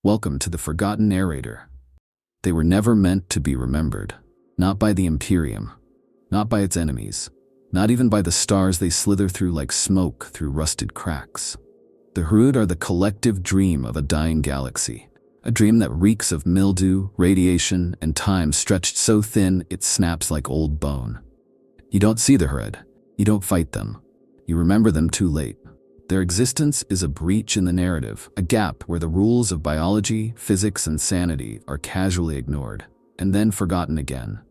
Welcome to the Forgotten Narrator. They were never meant to be remembered. Not by the Imperium. Not by its enemies. Not even by the stars they slither through like smoke through rusted cracks. The Hrud are the collective dream of a dying galaxy. A dream that reeks of mildew, radiation, and time stretched so thin it snaps like old bone. You don't see the Hrud. You don't fight them. You remember them too late. Their existence is a breach in the narrative, a gap where the rules of biology, physics, and sanity are casually ignored, and then forgotten again.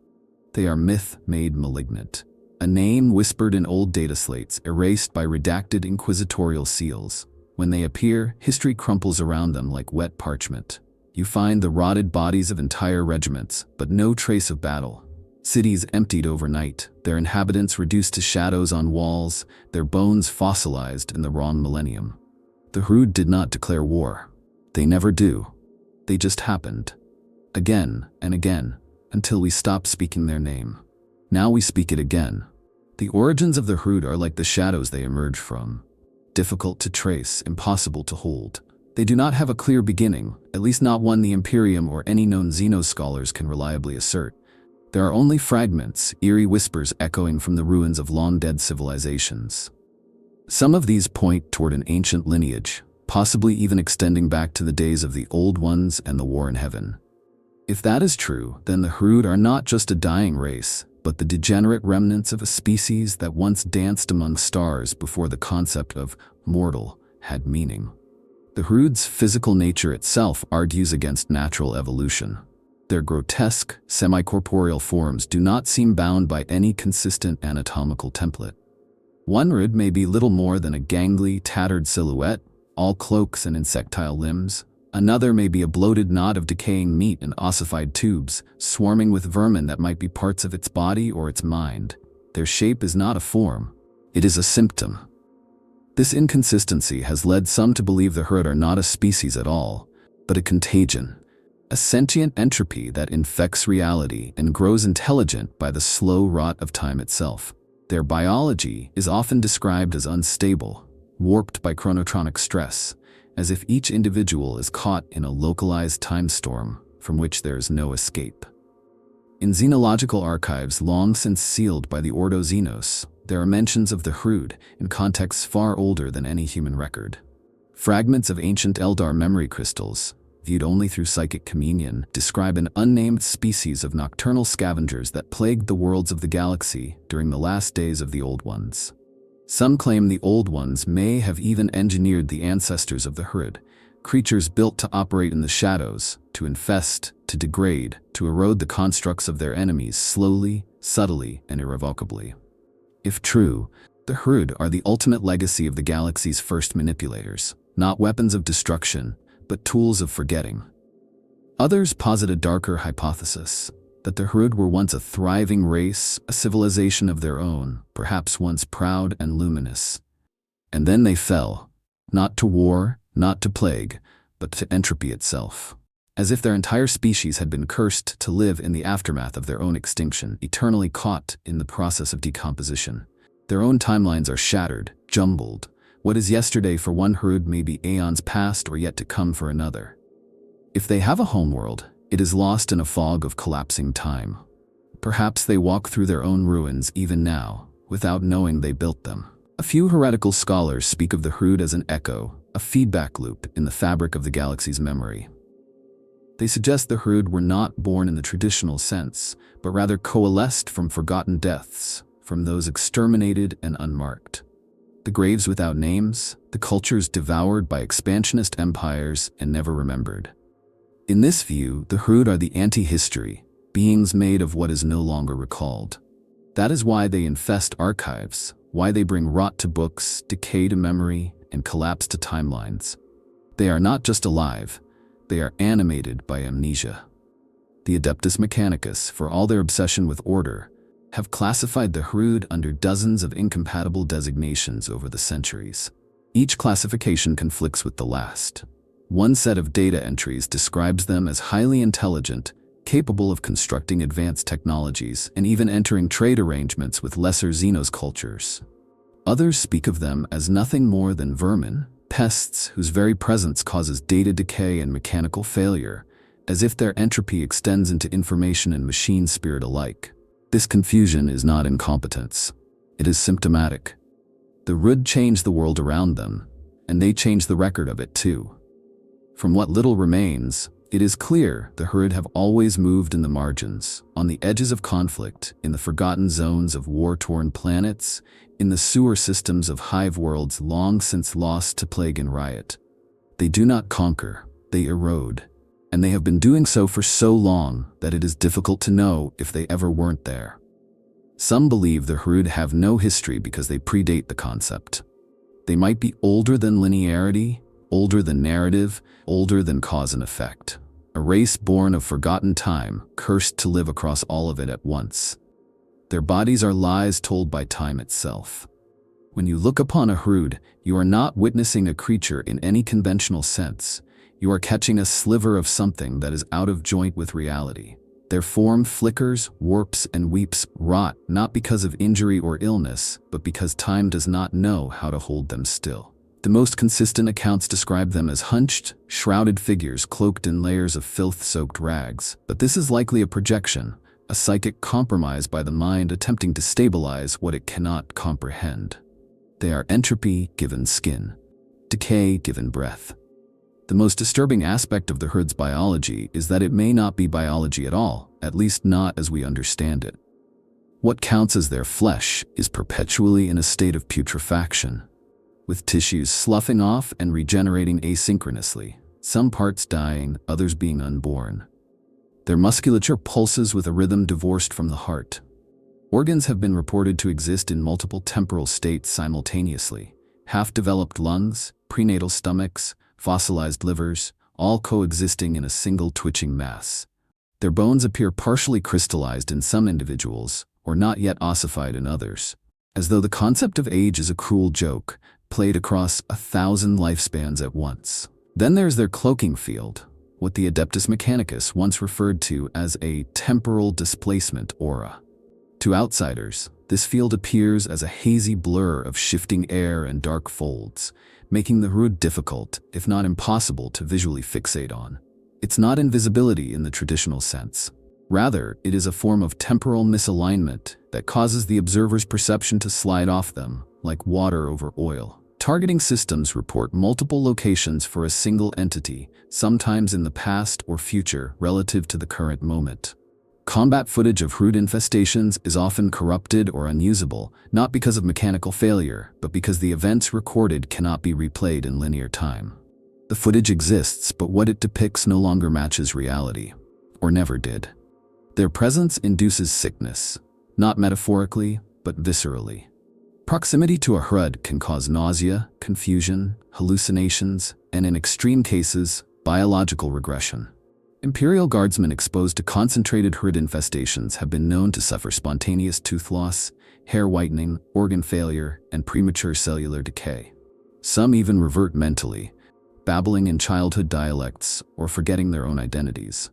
They are myth made malignant. A name whispered in old data slates, erased by redacted Inquisitorial seals. When they appear, history crumples around them like wet parchment. You find the rotted bodies of entire regiments, but no trace of battle. Cities emptied overnight, their inhabitants reduced to shadows on walls, their bones fossilized in the wrong millennium. The Hrud did not declare war. They never do. They just happened. Again and again, until we stopped speaking their name. Now we speak it again. The origins of the Hrud are like the shadows they emerge from. Difficult to trace, impossible to hold. They do not have a clear beginning, at least not one the Imperium or any known Xeno scholars can reliably assert. There are only fragments, eerie whispers echoing from the ruins of long-dead civilizations. Some of these point toward an ancient lineage, possibly even extending back to the days of the Old Ones and the War in Heaven. If that is true, then the Hrud are not just a dying race, but the degenerate remnants of a species that once danced among stars before the concept of mortal had meaning. The Hrud's physical nature itself argues against natural evolution. Their grotesque, semi-corporeal forms do not seem bound by any consistent anatomical template. One Hrud may be little more than a gangly, tattered silhouette, all cloaks and insectile limbs. Another may be a bloated knot of decaying meat and ossified tubes, swarming with vermin that might be parts of its body or its mind. Their shape is not a form. It is a symptom. This inconsistency has led some to believe the Hrud are not a species at all, but a contagion. A sentient entropy that infects reality and grows intelligent by the slow rot of time itself. Their biology is often described as unstable, warped by chronotropic stress, as if each individual is caught in a localized time storm from which there is no escape. In xenological archives long since sealed by the Ordo Xenos, there are mentions of the Hrud in contexts far older than any human record. Fragments of ancient Eldar memory crystals, viewed only through psychic communion, describe an unnamed species of nocturnal scavengers that plagued the worlds of the galaxy during the last days of the Old Ones. Some claim the Old Ones may have even engineered the ancestors of the Hrud, creatures built to operate in the shadows, to infest, to degrade, to erode the constructs of their enemies slowly, subtly, and irrevocably. If true, the Hrud are the ultimate legacy of the galaxy's first manipulators, not weapons of destruction, but tools of forgetting. Others posit a darker hypothesis, that the Hrud were once a thriving race, a civilization of their own, perhaps once proud and luminous. And then they fell, not to war, not to plague, but to entropy itself. As if their entire species had been cursed to live in the aftermath of their own extinction, eternally caught in the process of decomposition. Their own timelines are shattered, jumbled. What is yesterday for one Hrud may be aeons past or yet to come for another. If they have a homeworld, it is lost in a fog of collapsing time. Perhaps they walk through their own ruins even now, without knowing they built them. A few heretical scholars speak of the Hrud as an echo, a feedback loop in the fabric of the galaxy's memory. They suggest the Hrud were not born in the traditional sense, but rather coalesced from forgotten deaths, from those exterminated and unmarked. The graves without names, the cultures devoured by expansionist empires and never remembered. In this view, the Hrud are the anti-history, beings made of what is no longer recalled. That is why they infest archives, why they bring rot to books, decay to memory, and collapse to timelines. They are not just alive, they are animated by amnesia. The Adeptus Mechanicus, for all their obsession with order, have classified the Hrud under dozens of incompatible designations over the centuries. Each classification conflicts with the last. One set of data entries describes them as highly intelligent, capable of constructing advanced technologies, and even entering trade arrangements with lesser Xenos cultures. Others speak of them as nothing more than vermin, Pests whose very presence causes data decay and mechanical failure, as if their entropy extends into information and machine spirit alike. This confusion is not incompetence. It is symptomatic. The Hrud changed the world around them, and they changed the record of it too. From what little remains, it is clear the Hrud have always moved in the margins, on the edges of conflict, in the forgotten zones of war-torn planets, in the sewer systems of hive worlds long since lost to plague and riot. They do not conquer, they erode, and they have been doing so for so long that it is difficult to know if they ever weren't there. Some believe the Hrud have no history because they predate the concept. They might be older than linearity, older than narrative, older than cause and effect. A race born of forgotten time, cursed to live across all of it at once. Their bodies are lies told by time itself. When you look upon a Hrud, you are not witnessing a creature in any conventional sense. You are catching a sliver of something that is out of joint with reality. Their form flickers, warps, and weeps, rot, not because of injury or illness, but because time does not know how to hold them still. The most consistent accounts describe them as hunched, shrouded figures cloaked in layers of filth-soaked rags. But this is likely a projection, a psychic compromise by the mind attempting to stabilize what it cannot comprehend. They are entropy given skin, decay given breath. The most disturbing aspect of the Hrud's biology is that it may not be biology at all, at least not as we understand it. What counts as their flesh is perpetually in a state of putrefaction, with tissues sloughing off and regenerating asynchronously, some parts dying, others being unborn. Their musculature pulses with a rhythm divorced from the heart. Organs have been reported to exist in multiple temporal states simultaneously: half-developed lungs, prenatal stomachs, fossilized livers, all coexisting in a single twitching mass. Their bones appear partially crystallized in some individuals, or not yet ossified in others, as though the concept of age is a cruel joke, played across 1,000 lifespans at once. Then there's their cloaking field, what the Adeptus Mechanicus once referred to as a temporal displacement aura. To outsiders, this field appears as a hazy blur of shifting air and dark folds, making the Hrud difficult, if not impossible, to visually fixate on. It's not invisibility in the traditional sense. Rather, it is a form of temporal misalignment that causes the observer's perception to slide off them, like water over oil. Targeting systems report multiple locations for a single entity, sometimes in the past or future relative to the current moment. Combat footage of Hrud infestations is often corrupted or unusable, not because of mechanical failure, but because the events recorded cannot be replayed in linear time. The footage exists, but what it depicts no longer matches reality, or never did. Their presence induces sickness, not metaphorically, but viscerally. Proximity to a Hrud can cause nausea, confusion, hallucinations, and in extreme cases, biological regression. Imperial guardsmen exposed to concentrated Hrud infestations have been known to suffer spontaneous tooth loss, hair whitening, organ failure, and premature cellular decay. Some even revert mentally, babbling in childhood dialects or forgetting their own identities.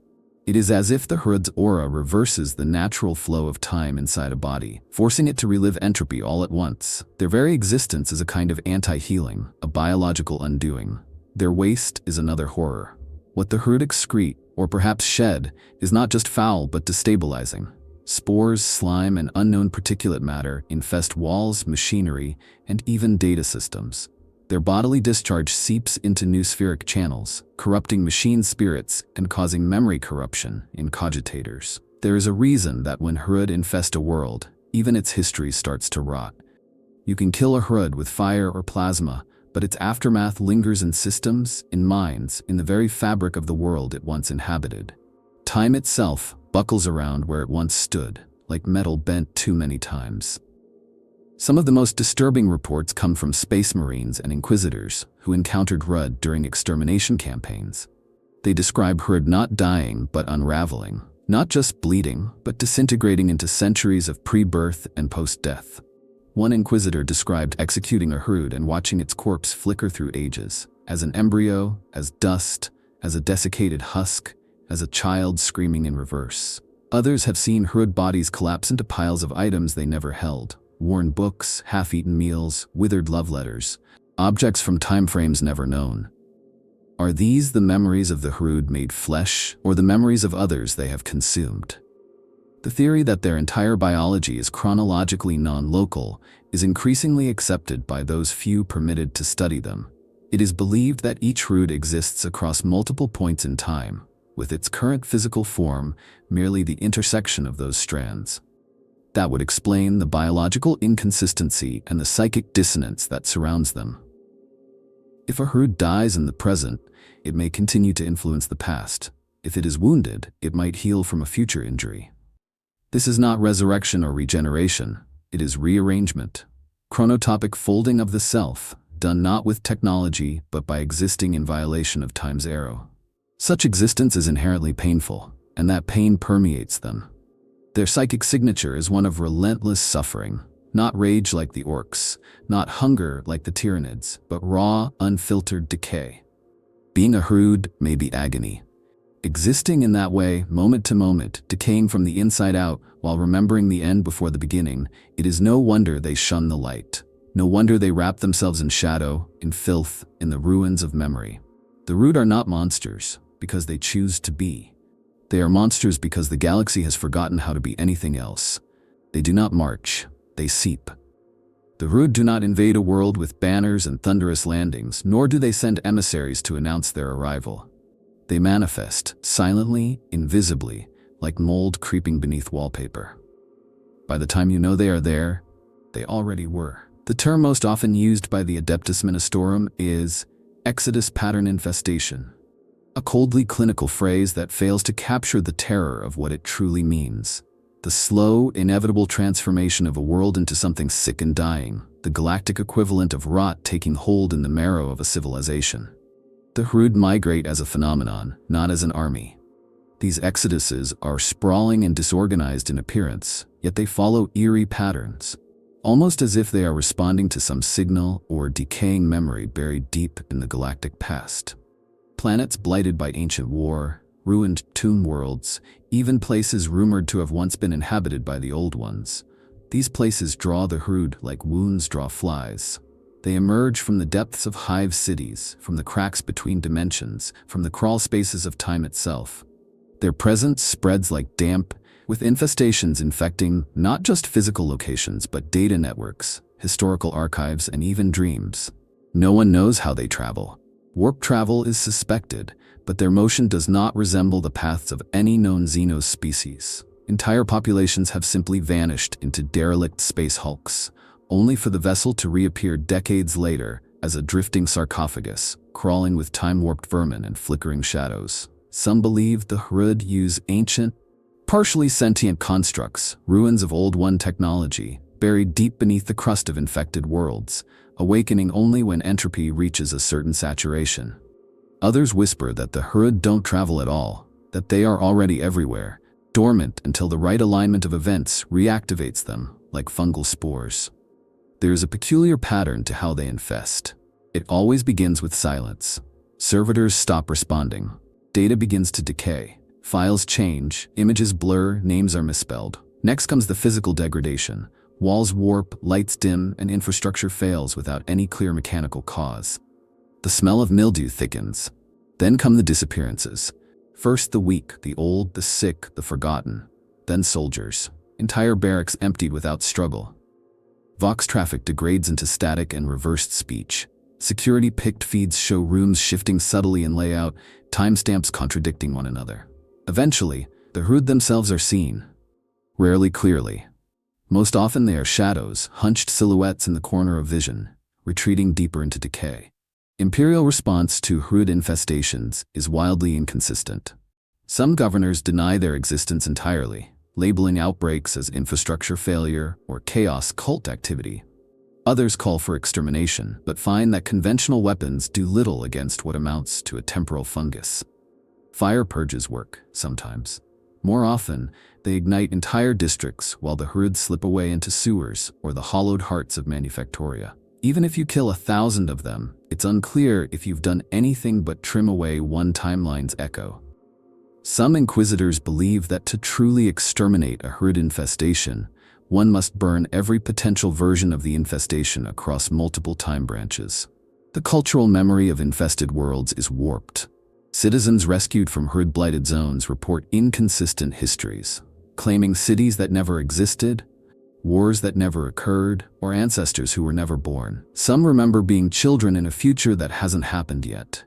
It is as if the Hrud's aura reverses the natural flow of time inside a body, forcing it to relive entropy all at once. Their very existence is a kind of anti-healing, a biological undoing. Their waste is another horror. What the Hrud excrete, or perhaps shed, is not just foul but destabilizing. Spores, slime, and unknown particulate matter infest walls, machinery, and even data systems. Their bodily discharge seeps into new spheric channels, corrupting machine spirits and causing memory corruption in cogitators. There is a reason that when Hrud infest a world, even its history starts to rot. You can kill a Hrud with fire or plasma, but its aftermath lingers in systems, in minds, in the very fabric of the world it once inhabited. Time itself buckles around where it once stood, like metal bent too many times. Some of the most disturbing reports come from space marines and inquisitors who encountered Hrud during extermination campaigns. They describe Hrud not dying but unraveling, not just bleeding, but disintegrating into centuries of pre-birth and post-death. One inquisitor described executing a Hrud and watching its corpse flicker through ages, as an embryo, as dust, as a desiccated husk, as a child screaming in reverse. Others have seen Hrud bodies collapse into piles of items they never held: worn books, half-eaten meals, withered love letters. objects from time frames never known. Are these the memories of the Hrud made flesh, or the memories of others they have consumed? The theory that their entire biology is chronologically non-local is increasingly accepted by those few permitted to study them. It is believed that each Hrud exists across multiple points in time, with its current physical form merely the intersection of those strands. That would explain the biological inconsistency and the psychic dissonance that surrounds them. If a Hrud dies in the present, it may continue to influence the past. If it is wounded, it might heal from a future injury. This is not resurrection or regeneration, it is rearrangement. Chronotropic folding of the self, done not with technology but by existing in violation of time's arrow. Such existence is inherently painful, and that pain permeates them. Their psychic signature is one of relentless suffering, not rage like the orcs, not hunger like the Tyranids, but raw, unfiltered decay. Being a Hrud may be agony. Existing in that way, moment to moment, decaying from the inside out while remembering the end before the beginning, it is no wonder they shun the light. No wonder they wrap themselves in shadow, in filth, in the ruins of memory. The Hrud are not monsters because they choose to be. They are monsters because the galaxy has forgotten how to be anything else. They do not march, they seep. The Hrud do not invade a world with banners and thunderous landings, nor do they send emissaries to announce their arrival. They manifest, silently, invisibly, like mold creeping beneath wallpaper. By the time you know they are there, they already were. The term most often used by the Adeptus Ministorum is Exodus pattern infestation, a coldly clinical phrase that fails to capture the terror of what it truly means. The slow, inevitable transformation of a world into something sick and dying, the galactic equivalent of rot taking hold in the marrow of a civilization. The Hrud migrate as a phenomenon, not as an army. These exoduses are sprawling and disorganized in appearance, yet they follow eerie patterns, almost as if they are responding to some signal or decaying memory buried deep in the galactic past. Planets blighted by ancient war, ruined tomb worlds, even places rumored to have once been inhabited by the old ones. These places draw the Hrud like wounds draw flies. They emerge from the depths of hive cities, from the cracks between dimensions, from the crawl spaces of time itself. Their presence spreads like damp, with infestations infecting not just physical locations but data networks, historical archives, and even dreams. No one knows how they travel. Warp travel is suspected, but their motion does not resemble the paths of any known Xenos species. Entire populations have simply vanished into derelict space hulks, only for the vessel to reappear decades later as a drifting sarcophagus, crawling with time-warped vermin and flickering shadows. Some believe the Hrud use ancient, partially sentient constructs, ruins of Old One technology, buried deep beneath the crust of infected worlds, awakening only when entropy reaches a certain saturation. Others whisper that the Hrud don't travel at all, that they are already everywhere, dormant until the right alignment of events reactivates them, like fungal spores. There is a peculiar pattern to how they infest. It always begins with silence. Servitors stop responding. Data begins to decay. Files change, images blur, names are misspelled. Next comes the physical degradation. Walls warp, lights dim, and infrastructure fails without any clear mechanical cause. The smell of mildew thickens. Then come the disappearances. First the weak, the old, the sick, the forgotten. Then soldiers. Entire barracks emptied without struggle. Vox traffic degrades into static and reversed speech. Security-picked feeds show rooms shifting subtly in layout, timestamps contradicting one another. Eventually, the Hrud themselves are seen. Rarely clearly. Most often they are shadows, hunched silhouettes in the corner of vision, retreating deeper into decay. Imperial response to Hrud infestations is wildly inconsistent. Some governors deny their existence entirely, labeling outbreaks as infrastructure failure or chaos cult activity. Others call for extermination, but find that conventional weapons do little against what amounts to a temporal fungus. Fire purges work, sometimes. More often, they ignite entire districts while the Hrud slip away into sewers or the hollowed hearts of Manufactoria. Even if you kill 1,000 of them, it's unclear if you've done anything but trim away one timeline's echo. Some Inquisitors believe that to truly exterminate a Hrud infestation, one must burn every potential version of the infestation across multiple time branches. The cultural memory of infested worlds is warped. Citizens rescued from Hrud-blighted zones report inconsistent histories, claiming cities that never existed, wars that never occurred, or ancestors who were never born. Some remember being children in a future that hasn't happened yet.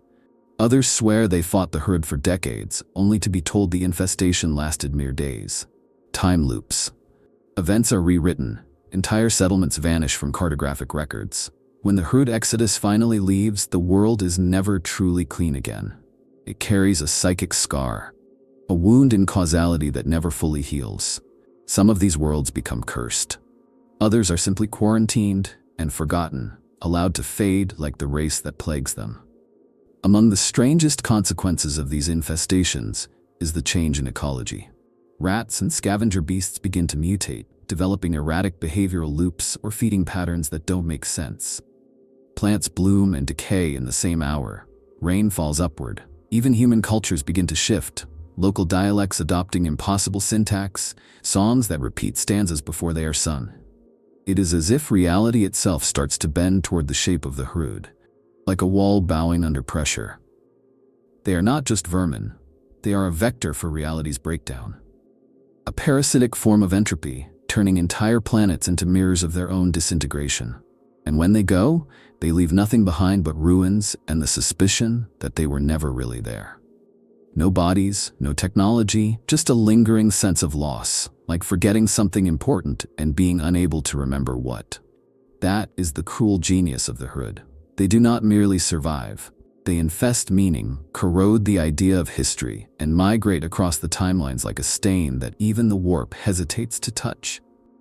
Others swear they fought the Hrud for decades, only to be told the infestation lasted mere days. Time loops. Events are rewritten. Entire settlements vanish from cartographic records. When the Hrud exodus finally leaves, the world is never truly clean again. It carries a psychic scar, a wound in causality that never fully heals. Some of these worlds become cursed. Others are simply quarantined and forgotten, allowed to fade like the race that plagues them. Among the strangest consequences of these infestations is the change in ecology. Rats and scavenger beasts begin to mutate, developing erratic behavioral loops or feeding patterns that don't make sense. Plants bloom and decay in the same hour. Rain falls upward. Even human cultures begin to shift, local dialects adopting impossible syntax, songs that repeat stanzas before they are sung. It is as if reality itself starts to bend toward the shape of the Hrud, like a wall bowing under pressure. They are not just vermin, they are a vector for reality's breakdown. A parasitic form of entropy, turning entire planets into mirrors of their own disintegration. And when they go, they leave nothing behind but ruins and the suspicion that they were never really there. No bodies, no technology, just a lingering sense of loss, like forgetting something important and being unable to remember what. That is the cruel genius of the Hrud. They do not merely survive. They infest meaning, corrode the idea of history, and migrate across the timelines like a stain that even the warp hesitates to touch.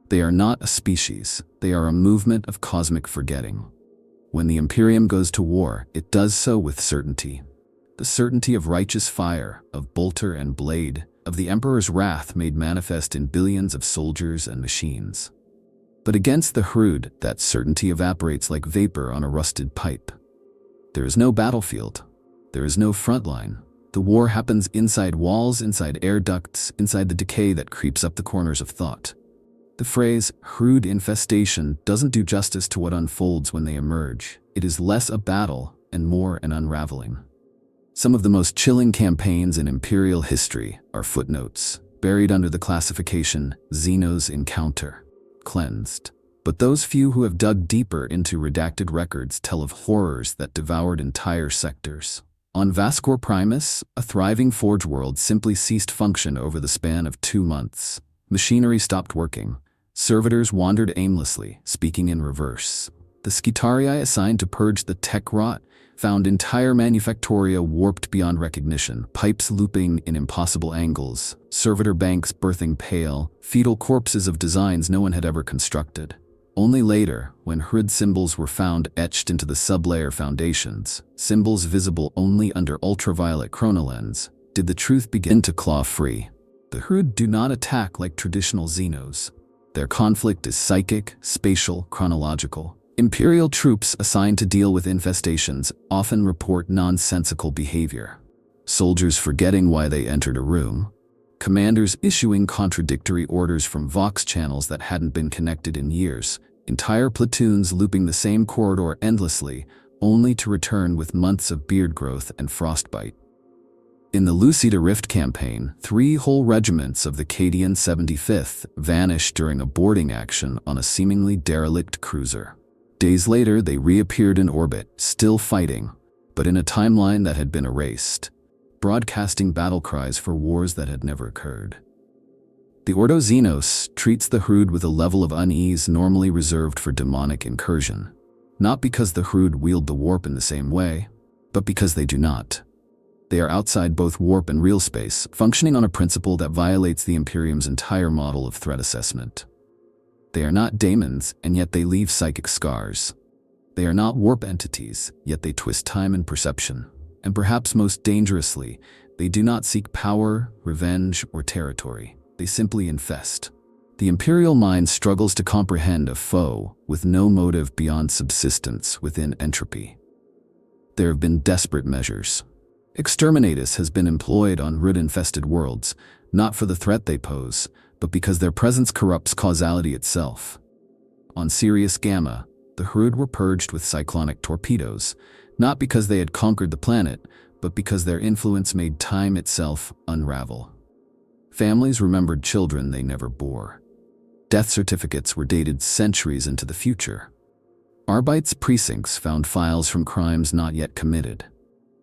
They are not a species. They are a movement of cosmic forgetting. When the Imperium goes to war, it does so with certainty. The certainty of righteous fire, of bolter and blade, of the Emperor's wrath made manifest in billions of soldiers and machines. But against the Hrud, that certainty evaporates like vapor on a rusted pipe. There is no battlefield. There is no front line. The war happens inside walls, inside air ducts, inside the decay that creeps up the corners of thought. The phrase, Hrud infestation, doesn't do justice to what unfolds when they emerge. It is less a battle and more an unraveling. Some of the most chilling campaigns in Imperial history are footnotes, buried under the classification Xenos Encounter, cleansed. But those few who have dug deeper into redacted records tell of horrors that devoured entire sectors. On Vascor Primus, a thriving forge world simply ceased function over the span of 2 months. Machinery stopped working. Servitors wandered aimlessly, speaking in reverse. The Skitarii assigned to purge the tech rot found entire manufactoria warped beyond recognition, pipes looping in impossible angles, servitor banks birthing pale, fetal corpses of designs no one had ever constructed. Only later, when Hrud symbols were found etched into the sublayer foundations, symbols visible only under ultraviolet chronolens, did the truth begin to claw free. The Hrud do not attack like traditional Xenos. Their conflict is psychic, spatial, chronological. Imperial troops assigned to deal with infestations often report nonsensical behavior. Soldiers forgetting why they entered a room. Commanders issuing contradictory orders from Vox channels that hadn't been connected in years. Entire platoons looping the same corridor endlessly, only to return with months of beard growth and frostbite. In the Lucida Rift campaign, 3 whole regiments of the Cadian 75th vanished during a boarding action on a seemingly derelict cruiser. Days later, they reappeared in orbit, still fighting, but in a timeline that had been erased, broadcasting battle cries for wars that had never occurred. The Ordo Xenos treats the Hrud with a level of unease normally reserved for demonic incursion, not because the Hrud wield the warp in the same way, but because they do not. They are outside both warp and real space, functioning on a principle that violates the Imperium's entire model of threat assessment. They are not daemons, and yet they leave psychic scars. They are not warp entities, yet they twist time and perception. And perhaps most dangerously, they do not seek power, revenge, or territory. They simply infest. The Imperial mind struggles to comprehend a foe with no motive beyond subsistence within entropy. There have been desperate measures. Exterminatus has been employed on Hrud-infested worlds, not for the threat they pose, but because their presence corrupts causality itself. On Sirius Gamma, The Hrud were purged with cyclonic torpedoes, not because they had conquered the planet, but because their influence made time itself unravel. Families remembered children they never bore. Death certificates were dated centuries into the future. Arbeit's precincts found files from crimes not yet committed.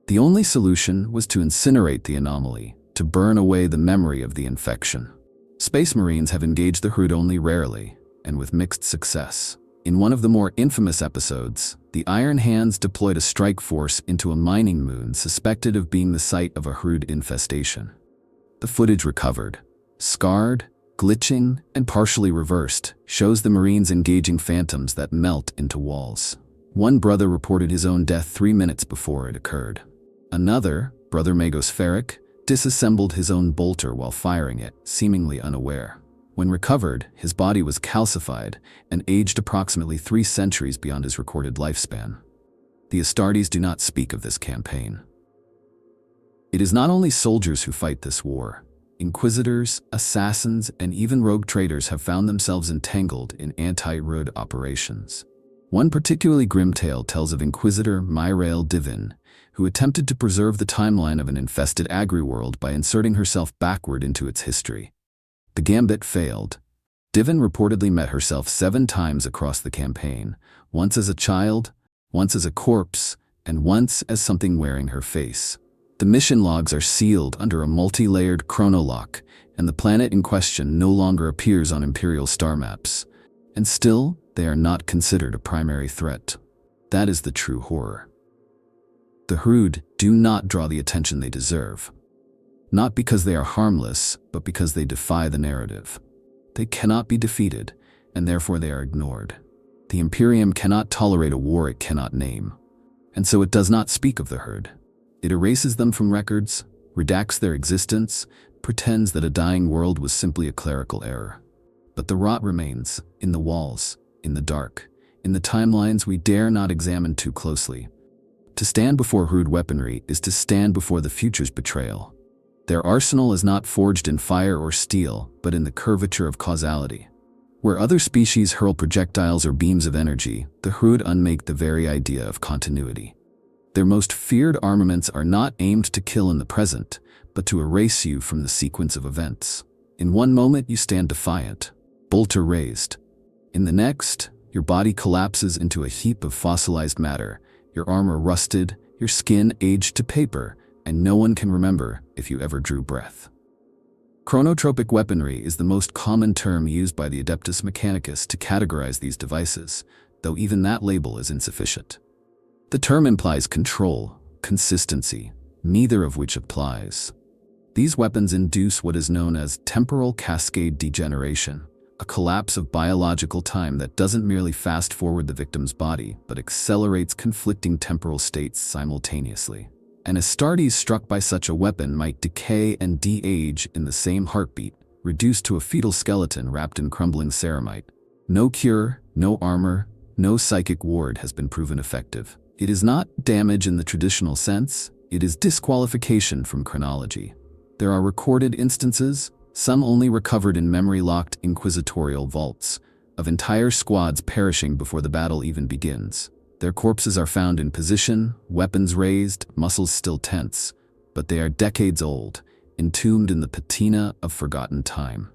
The only solution was to incinerate the anomaly, to burn away the memory of the infection. Space Marines have engaged the Hrud only rarely, and with mixed success. In one of the more infamous episodes, the Iron Hands deployed a strike force into a mining moon suspected of being the site of a Hrud infestation. The footage recovered, scarred, glitching, and partially reversed, shows the Marines engaging phantoms that melt into walls. One brother reported his own death 3 minutes before it occurred. Another, Brother Magos Ferric, disassembled his own bolter while firing it, seemingly unaware. When recovered, his body was calcified and aged approximately 3 centuries beyond his recorded lifespan. The Astartes do not speak of this campaign. It is not only soldiers who fight this war. Inquisitors, assassins, and even rogue traders have found themselves entangled in anti-Hrud operations. One particularly grim tale tells of Inquisitor Myrael Divin, who attempted to preserve the timeline of an infested agri-world by inserting herself backward into its history. The gambit failed. Divin reportedly met herself 7 times across the campaign, once as a child, once as a corpse, and once as something wearing her face. The mission logs are sealed under a multi-layered chronolock, and the planet in question no longer appears on Imperial star maps. And still, they are not considered a primary threat. That is the true horror. The Hrud do not draw the attention they deserve. Not because they are harmless, but because they defy the narrative. They cannot be defeated, and therefore they are ignored. The Imperium cannot tolerate a war it cannot name, and so it does not speak of the Hrud. It erases them from records, redacts their existence, pretends that a dying world was simply a clerical error. But the rot remains, in the walls, in the dark, in the timelines we dare not examine too closely. To stand before Hrud weaponry is to stand before the future's betrayal. Their arsenal is not forged in fire or steel, but in the curvature of causality. Where other species hurl projectiles or beams of energy, the Hrud unmake the very idea of continuity. Their most feared armaments are not aimed to kill in the present, but to erase you from the sequence of events. In one moment you stand defiant, bolter raised. In the next, your body collapses into a heap of fossilized matter, your armor rusted, your skin aged to paper, and no one can remember if you ever drew breath. Chronotropic weaponry is the most common term used by the Adeptus Mechanicus to categorize these devices, though even that label is insufficient. The term implies control, consistency, neither of which applies. These weapons induce what is known as temporal cascade degeneration, a collapse of biological time that doesn't merely fast-forward the victim's body, but accelerates conflicting temporal states simultaneously. An Astartes struck by such a weapon might decay and de-age in the same heartbeat, reduced to a fetal skeleton wrapped in crumbling ceramite. No cure, no armor, no psychic ward has been proven effective. It is not damage in the traditional sense, it is disqualification from chronology. There are recorded instances, some only recovered in memory-locked Inquisitorial vaults, of entire squads perishing before the battle even begins. Their corpses are found in position, weapons raised, muscles still tense, but they are decades old, entombed in the patina of forgotten time.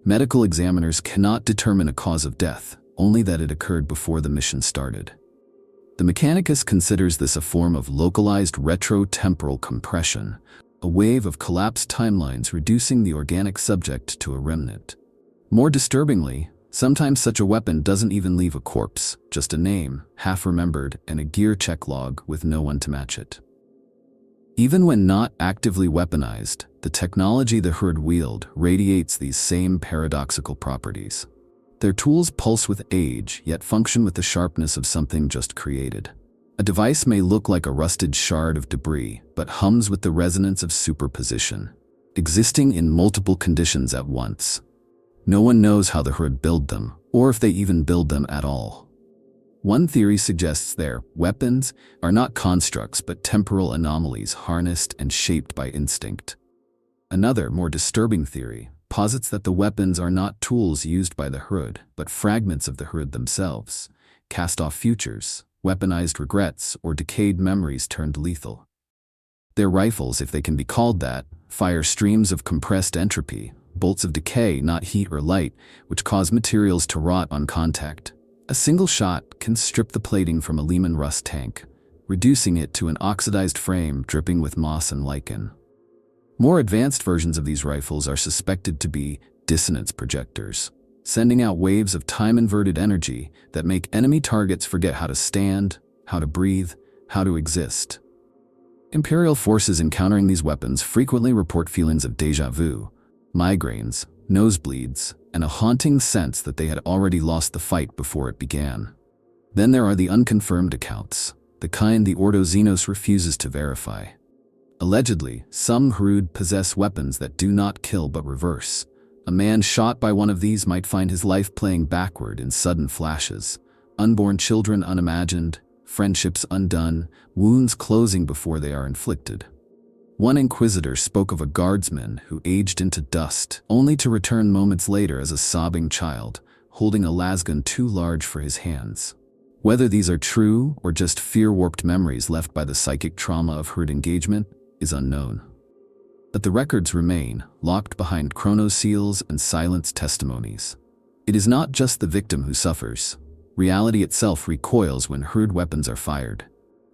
Medical examiners cannot determine a cause of death, only that it occurred before the mission started. The Mechanicus considers this a form of localized retro-temporal compression, a wave of collapsed timelines reducing the organic subject to a remnant. More disturbingly, sometimes such a weapon doesn't even leave a corpse, just a name, half-remembered, and a gear check log with no one to match it. Even when not actively weaponized, the technology the Hrud wield radiates these same paradoxical properties. Their tools pulse with age, yet function with the sharpness of something just created. A device may look like a rusted shard of debris, but hums with the resonance of superposition, existing in multiple conditions at once. No one knows how the Hrud build them, or if they even build them at all. One theory suggests their weapons are not constructs but temporal anomalies harnessed and shaped by instinct. Another, more disturbing theory posits that the weapons are not tools used by the Hrud, but fragments of the Hrud themselves, cast-off futures, weaponized regrets, or decayed memories turned lethal. Their rifles, if they can be called that, fire streams of compressed entropy, bolts of decay, not heat or light, which cause materials to rot on contact. A single shot can strip the plating from a Lehman Russ tank, reducing it to an oxidized frame dripping with moss and lichen. More advanced versions of these rifles are suspected to be dissonance projectors, sending out waves of time-inverted energy that make enemy targets forget how to stand, how to breathe, how to exist. Imperial forces encountering these weapons frequently report feelings of déjà vu, migraines, nosebleeds, and a haunting sense that they had already lost the fight before it began. Then there are the unconfirmed accounts, the kind the Ordo Xenos refuses to verify. Allegedly, some Hrud possess weapons that do not kill but reverse. A man shot by one of these might find his life playing backward in sudden flashes, unborn children unimagined, friendships undone, wounds closing before they are inflicted. One Inquisitor spoke of a guardsman who aged into dust, only to return moments later as a sobbing child, holding a lasgun too large for his hands. Whether these are true or just fear-warped memories left by the psychic trauma of Hrud engagement is unknown. But the records remain, locked behind chrono seals and silenced testimonies. It is not just the victim who suffers. Reality itself recoils when Hrud weapons are fired.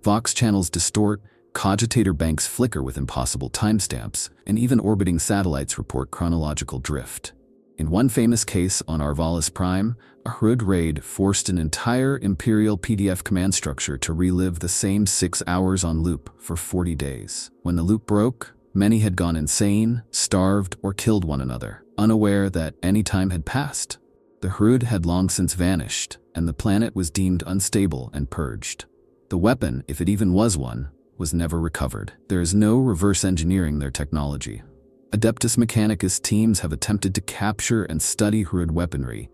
Vox channels distort, cogitator banks flicker with impossible timestamps, and even orbiting satellites report chronological drift. In one famous case on Arvalis Prime, a Hrud raid forced an entire Imperial PDF command structure to relive the same 6 hours on loop for 40 days. When the loop broke, many had gone insane, starved, or killed one another, unaware that any time had passed. The Hrud had long since vanished, and the planet was deemed unstable and purged. The weapon, if it even was one, was never recovered. There is no reverse engineering their technology. Adeptus Mechanicus teams have attempted to capture and study Hrud weaponry,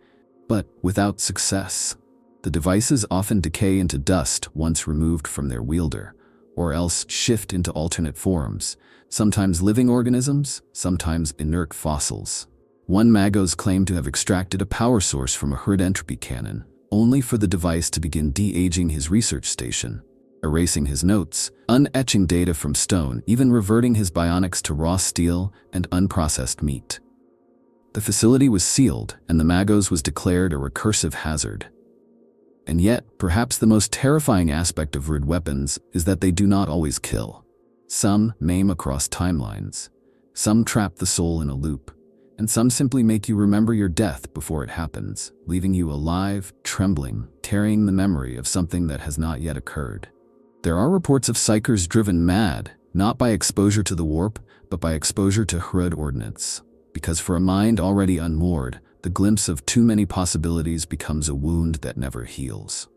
but without success. The devices often decay into dust once removed from their wielder, or else shift into alternate forms, sometimes living organisms, sometimes inert fossils. One Magos claimed to have extracted a power source from a Hrud entropy cannon, only for the device to begin de-aging his research station, erasing his notes, unetching data from stone, even reverting his bionics to raw steel and unprocessed meat. The facility was sealed, and the Magos was declared a recursive hazard. And yet, perhaps the most terrifying aspect of Hrud weapons is that they do not always kill. Some maim across timelines, some trap the soul in a loop, and some simply make you remember your death before it happens, leaving you alive, trembling, carrying the memory of something that has not yet occurred. There are reports of psychers driven mad, not by exposure to the warp, but by exposure to Hrud ordnance. Because for a mind already unmoored, the glimpse of too many possibilities becomes a wound that never heals.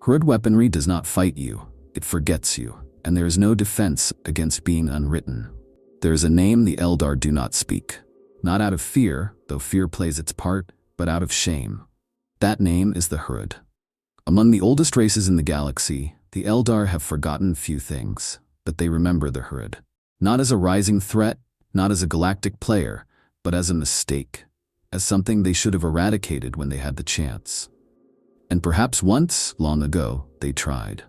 Hrud weaponry does not fight you, it forgets you, and there is no defense against being unwritten. There is a name the Eldar do not speak. Not out of fear, though fear plays its part, but out of shame. That name is the Hrud. Among the oldest races in the galaxy, the Eldar have forgotten few things, but they remember the Hrud. Not as a rising threat, not as a galactic player, but as a mistake, as something they should have eradicated when they had the chance. And perhaps once, long ago, they tried.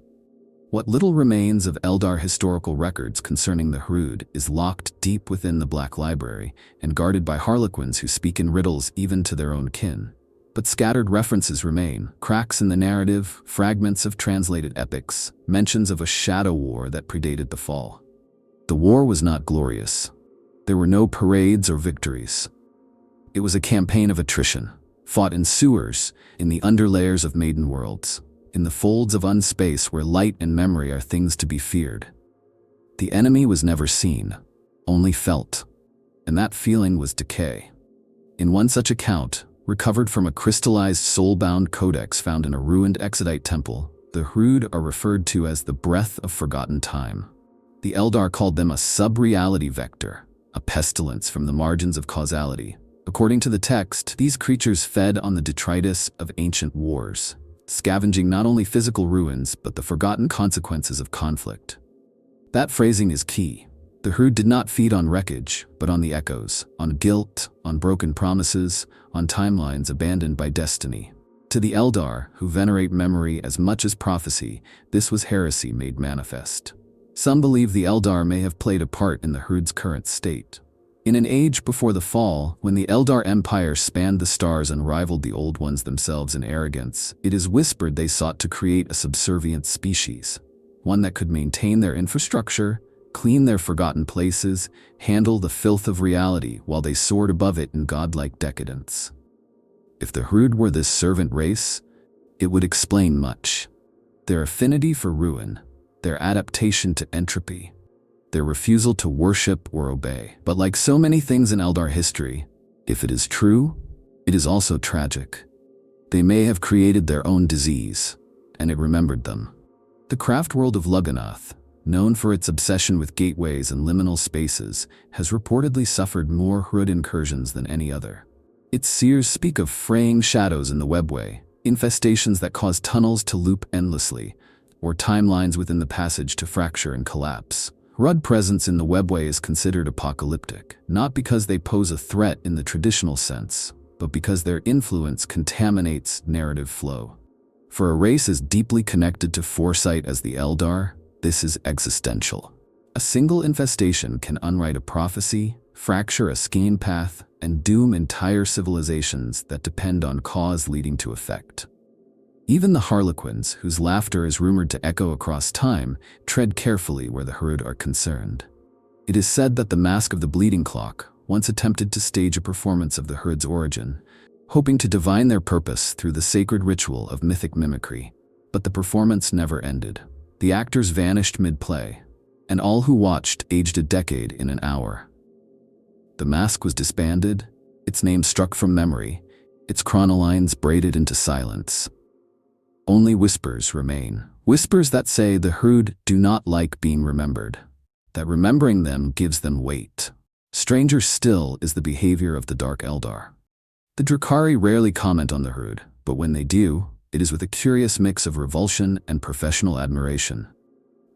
What little remains of Eldar historical records concerning the Hrud is locked deep within the Black Library and guarded by harlequins who speak in riddles even to their own kin. But scattered references remain, cracks in the narrative, fragments of translated epics, mentions of a shadow war that predated the fall. The war was not glorious. There were no parades or victories. It was a campaign of attrition, fought in sewers, in the underlayers of maiden worlds, in the folds of unspace where light and memory are things to be feared. The enemy was never seen, only felt, and that feeling was decay. In one such account, recovered from a crystallized soul-bound codex found in a ruined Exodite temple, the Hrud are referred to as the breath of forgotten time. The Eldar called them a sub-reality vector, a pestilence from the margins of causality. According to the text, these creatures fed on the detritus of ancient wars, scavenging not only physical ruins but the forgotten consequences of conflict. That phrasing is key. The Hrud did not feed on wreckage, but on the echoes, on guilt, on broken promises, on timelines abandoned by destiny. To the Eldar, who venerate memory as much as prophecy, this was heresy made manifest. Some believe the Eldar may have played a part in the Hrud's current state. In an age before the fall, when the Eldar Empire spanned the stars and rivaled the Old Ones themselves in arrogance, it is whispered they sought to create a subservient species, one that could maintain their infrastructure, clean their forgotten places, handle the filth of reality while they soared above it in godlike decadence. If the Hrud were this servant race, it would explain much. Their affinity for ruin, their adaptation to entropy, their refusal to worship or obey. But like so many things in Eldar history, if it is true, it is also tragic. They may have created their own disease, and it remembered them. The craft world of Lugganath, known for its obsession with gateways and liminal spaces, has reportedly suffered more Hrud incursions than any other. Its seers speak of fraying shadows in the webway, infestations that cause tunnels to loop endlessly, or timelines within the passage to fracture and collapse. Hrud presence in the webway is considered apocalyptic, not because they pose a threat in the traditional sense, but because their influence contaminates narrative flow. For a race as deeply connected to foresight as the Eldar, this is existential. A single infestation can unwrite a prophecy, fracture a skein path, and doom entire civilizations that depend on cause leading to effect. Even the Harlequins, whose laughter is rumored to echo across time, tread carefully where the Hrud are concerned. It is said that the Mask of the Bleeding Clock once attempted to stage a performance of the Hrud's origin, hoping to divine their purpose through the sacred ritual of mythic mimicry. But the performance never ended. The actors vanished mid-play, and all who watched aged a decade in an hour. The mask was disbanded, its name struck from memory, its chronolines braided into silence. Only whispers remain. Whispers that say the Hrud do not like being remembered, that remembering them gives them weight. Stranger still is the behavior of the Dark Eldar. The Drukhari rarely comment on the Hrud, but when they do, it is with a curious mix of revulsion and professional admiration.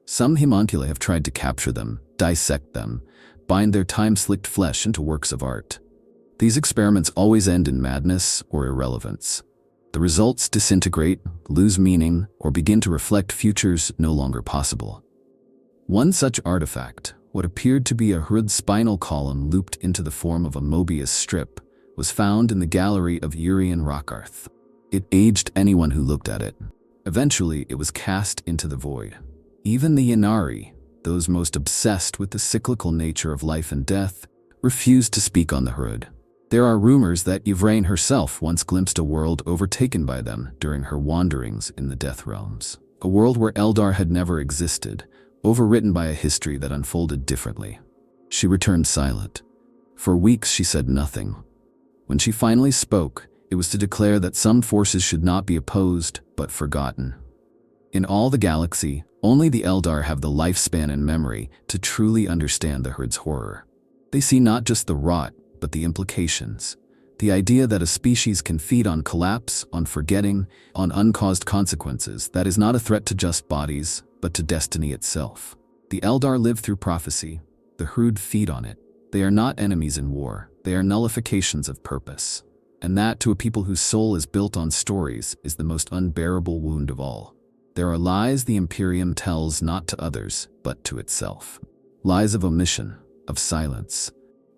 Some homunculi have tried to capture them, dissect them, bind their time-slicked flesh into works of art. These experiments always end in madness or irrelevance. The results disintegrate, lose meaning, or begin to reflect futures no longer possible. One such artifact, what appeared to be a Hrud spinal column looped into the form of a Mobius strip, was found in the gallery of Urian Rockarth. It aged anyone who looked at it. Eventually, it was cast into the void. Even the Yanari, those most obsessed with the cyclical nature of life and death, refused to speak on the Hrud. There are rumors that Yvraine herself once glimpsed a world overtaken by them during her wanderings in the Death Realms. A world where Eldar had never existed, overwritten by a history that unfolded differently. She returned silent. For weeks she said nothing. When she finally spoke, it was to declare that some forces should not be opposed, but forgotten. In all the galaxy, only the Eldar have the lifespan and memory to truly understand the Hrud's horror. They see not just the rot, but the implications. The idea that a species can feed on collapse, on forgetting, on uncaused consequences, that is not a threat to just bodies, but to destiny itself. The Eldar live through prophecy. The Hrud feed on it. They are not enemies in war. They are nullifications of purpose. And that, to a people whose soul is built on stories, is the most unbearable wound of all. There are lies the Imperium tells not to others, but to itself. Lies of omission, of silence,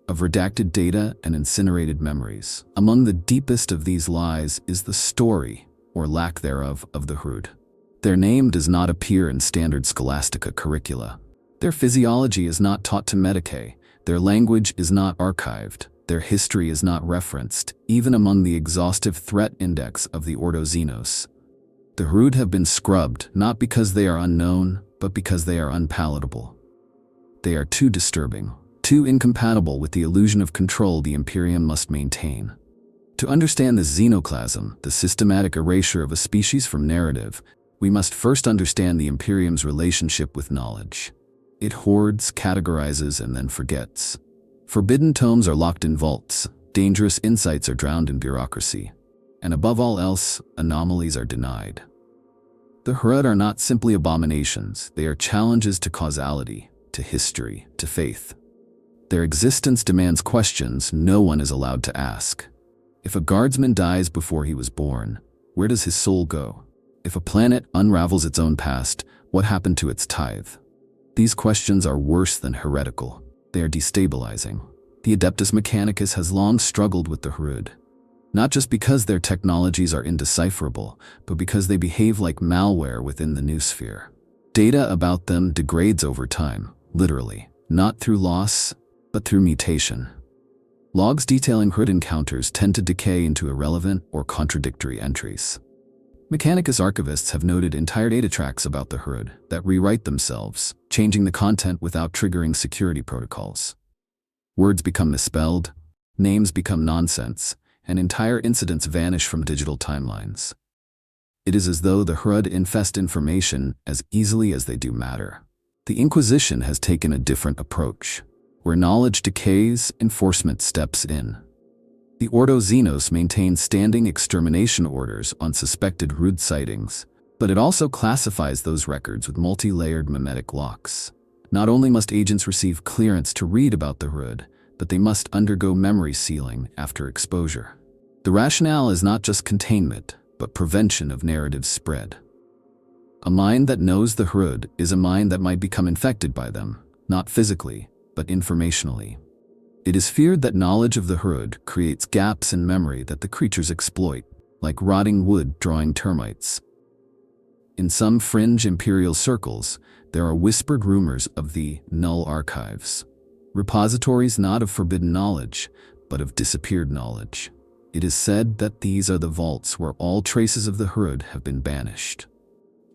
of redacted data and incinerated memories. Among the deepest of these lies is the story, or lack thereof, of the Hrud. Their name does not appear in standard Scholastica curricula. Their physiology is not taught to Medicae. Their language is not archived. Their history is not referenced, even among the exhaustive threat index of the Ordo Xenos. The Hrud have been scrubbed, not because they are unknown, but because they are unpalatable. They are too disturbing, too incompatible with the illusion of control the Imperium must maintain. To understand the xenoclasm, the systematic erasure of a species from narrative, we must first understand the Imperium's relationship with knowledge. It hoards, categorizes, and then forgets. Forbidden tomes are locked in vaults, dangerous insights are drowned in bureaucracy, and above all else, anomalies are denied. The Hrud are not simply abominations, they are challenges to causality, to history, to faith. Their existence demands questions no one is allowed to ask. If a guardsman dies before he was born, Where does his soul go? If a planet unravels its own past, what happened to its tithe? These questions are worse than heretical. They are destabilizing. The Adeptus Mechanicus has long struggled with the Hrud, not just because their technologies are indecipherable, but because they behave like malware within the noosphere. Data about them degrades over time, literally, not through loss, but through mutation. Logs detailing Hrud encounters tend to decay into irrelevant or contradictory entries. Mechanicus archivists have noted entire data tracks about the Hrud that rewrite themselves, changing the content without triggering security protocols. Words become misspelled, names become nonsense, and entire incidents vanish from digital timelines. It is as though the Hrud infest information as easily as they do matter. The Inquisition has taken a different approach. Where knowledge decays, enforcement steps in. The Ordo Xenos maintains standing extermination orders on suspected Hrud sightings, but it also classifies those records with multi-layered memetic locks. Not only must agents receive clearance to read about the Hrud, but they must undergo memory sealing after exposure. The rationale is not just containment, but prevention of narrative spread. A mind that knows the Hrud is a mind that might become infected by them, not physically, but informationally. It is feared that knowledge of the Hrud creates gaps in memory that the creatures exploit, like rotting wood drawing termites. In some fringe Imperial circles, there are whispered rumors of the Null Archives, repositories not of forbidden knowledge, but of disappeared knowledge. It is said that these are the vaults where all traces of the Hrud have been banished.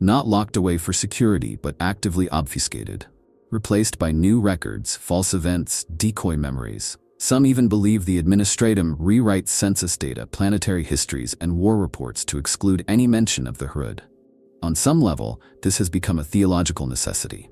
Not locked away for security, but actively obfuscated. Replaced by new records, false events, decoy memories. Some even believe the Administratum rewrites census data, planetary histories, and war reports to exclude any mention of the Hrud. On some level, this has become a theological necessity.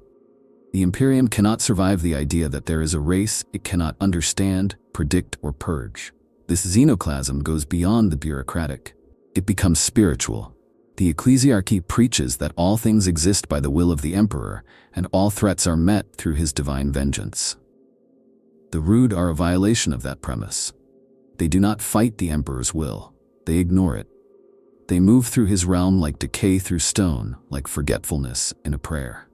The Imperium cannot survive the idea that there is a race it cannot understand, predict, or purge. This xenoclasm goes beyond the bureaucratic. It becomes spiritual. The ecclesiarchy preaches that all things exist by the will of the emperor, and all threats are met through his divine vengeance. The Hrud are a violation of that premise. They do not fight the emperor's will. They ignore it. They move through his realm like decay through stone, like forgetfulness in a prayer.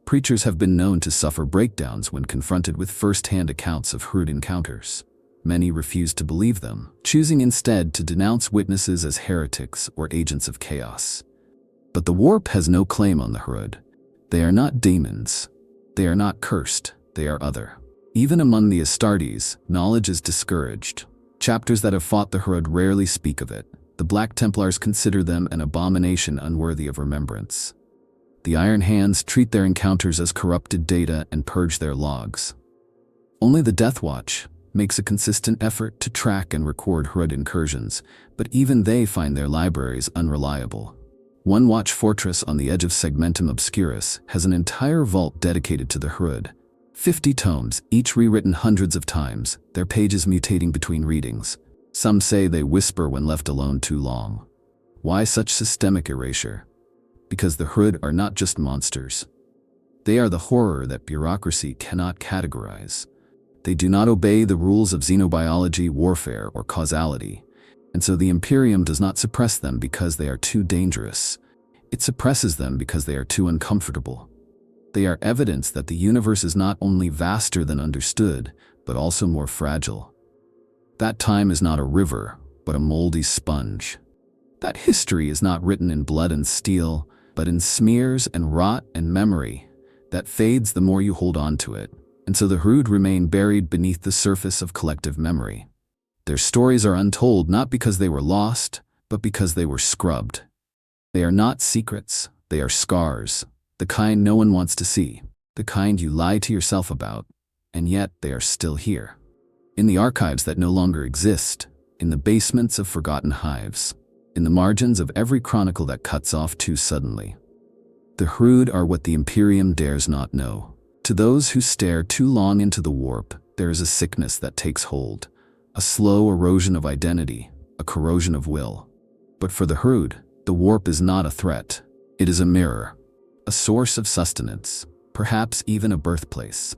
Preachers have been known to suffer breakdowns when confronted with first-hand accounts of Hrud encounters. Many refuse to believe them, choosing instead to denounce witnesses as heretics or agents of chaos. But the warp has no claim on the Hrud. They are not demons. They are not cursed. They are other. Even among the Astartes, knowledge is discouraged. Chapters that have fought the Hrud rarely speak of it. The Black Templars consider them an abomination unworthy of remembrance. The Iron Hands treat their encounters as corrupted data and purge their logs. Only the Death Watch makes a consistent effort to track and record Hrud incursions, but even they find their libraries unreliable. One watch fortress on the edge of Segmentum Obscurus has an entire vault dedicated to the Hrud. 50 tomes, each rewritten hundreds of times, their pages mutating between readings. Some say they whisper when left alone too long. Why such systemic erasure? Because the Hrud are not just monsters. They are the horror that bureaucracy cannot categorize. They do not obey the rules of xenobiology, warfare, or causality, and so the Imperium does not suppress them because they are too dangerous. It suppresses them because they are too uncomfortable. They are evidence that the universe is not only vaster than understood, but also more fragile. That time is not a river, but a moldy sponge. That history is not written in blood and steel, but in smears and rot and memory that fades the more you hold on to it. And so the Hrud remain buried beneath the surface of collective memory. Their stories are untold not because they were lost, but because they were scrubbed. They are not secrets, they are scars, the kind no one wants to see, the kind you lie to yourself about, and yet they are still here. In the archives that no longer exist, in the basements of forgotten hives, in the margins of every chronicle that cuts off too suddenly. The Hrud are what the Imperium dares not know. To those who stare too long into the warp, there is a sickness that takes hold, a slow erosion of identity, a corrosion of will. But for the Hrud, the warp is not a threat. It is a mirror, a source of sustenance, perhaps even a birthplace.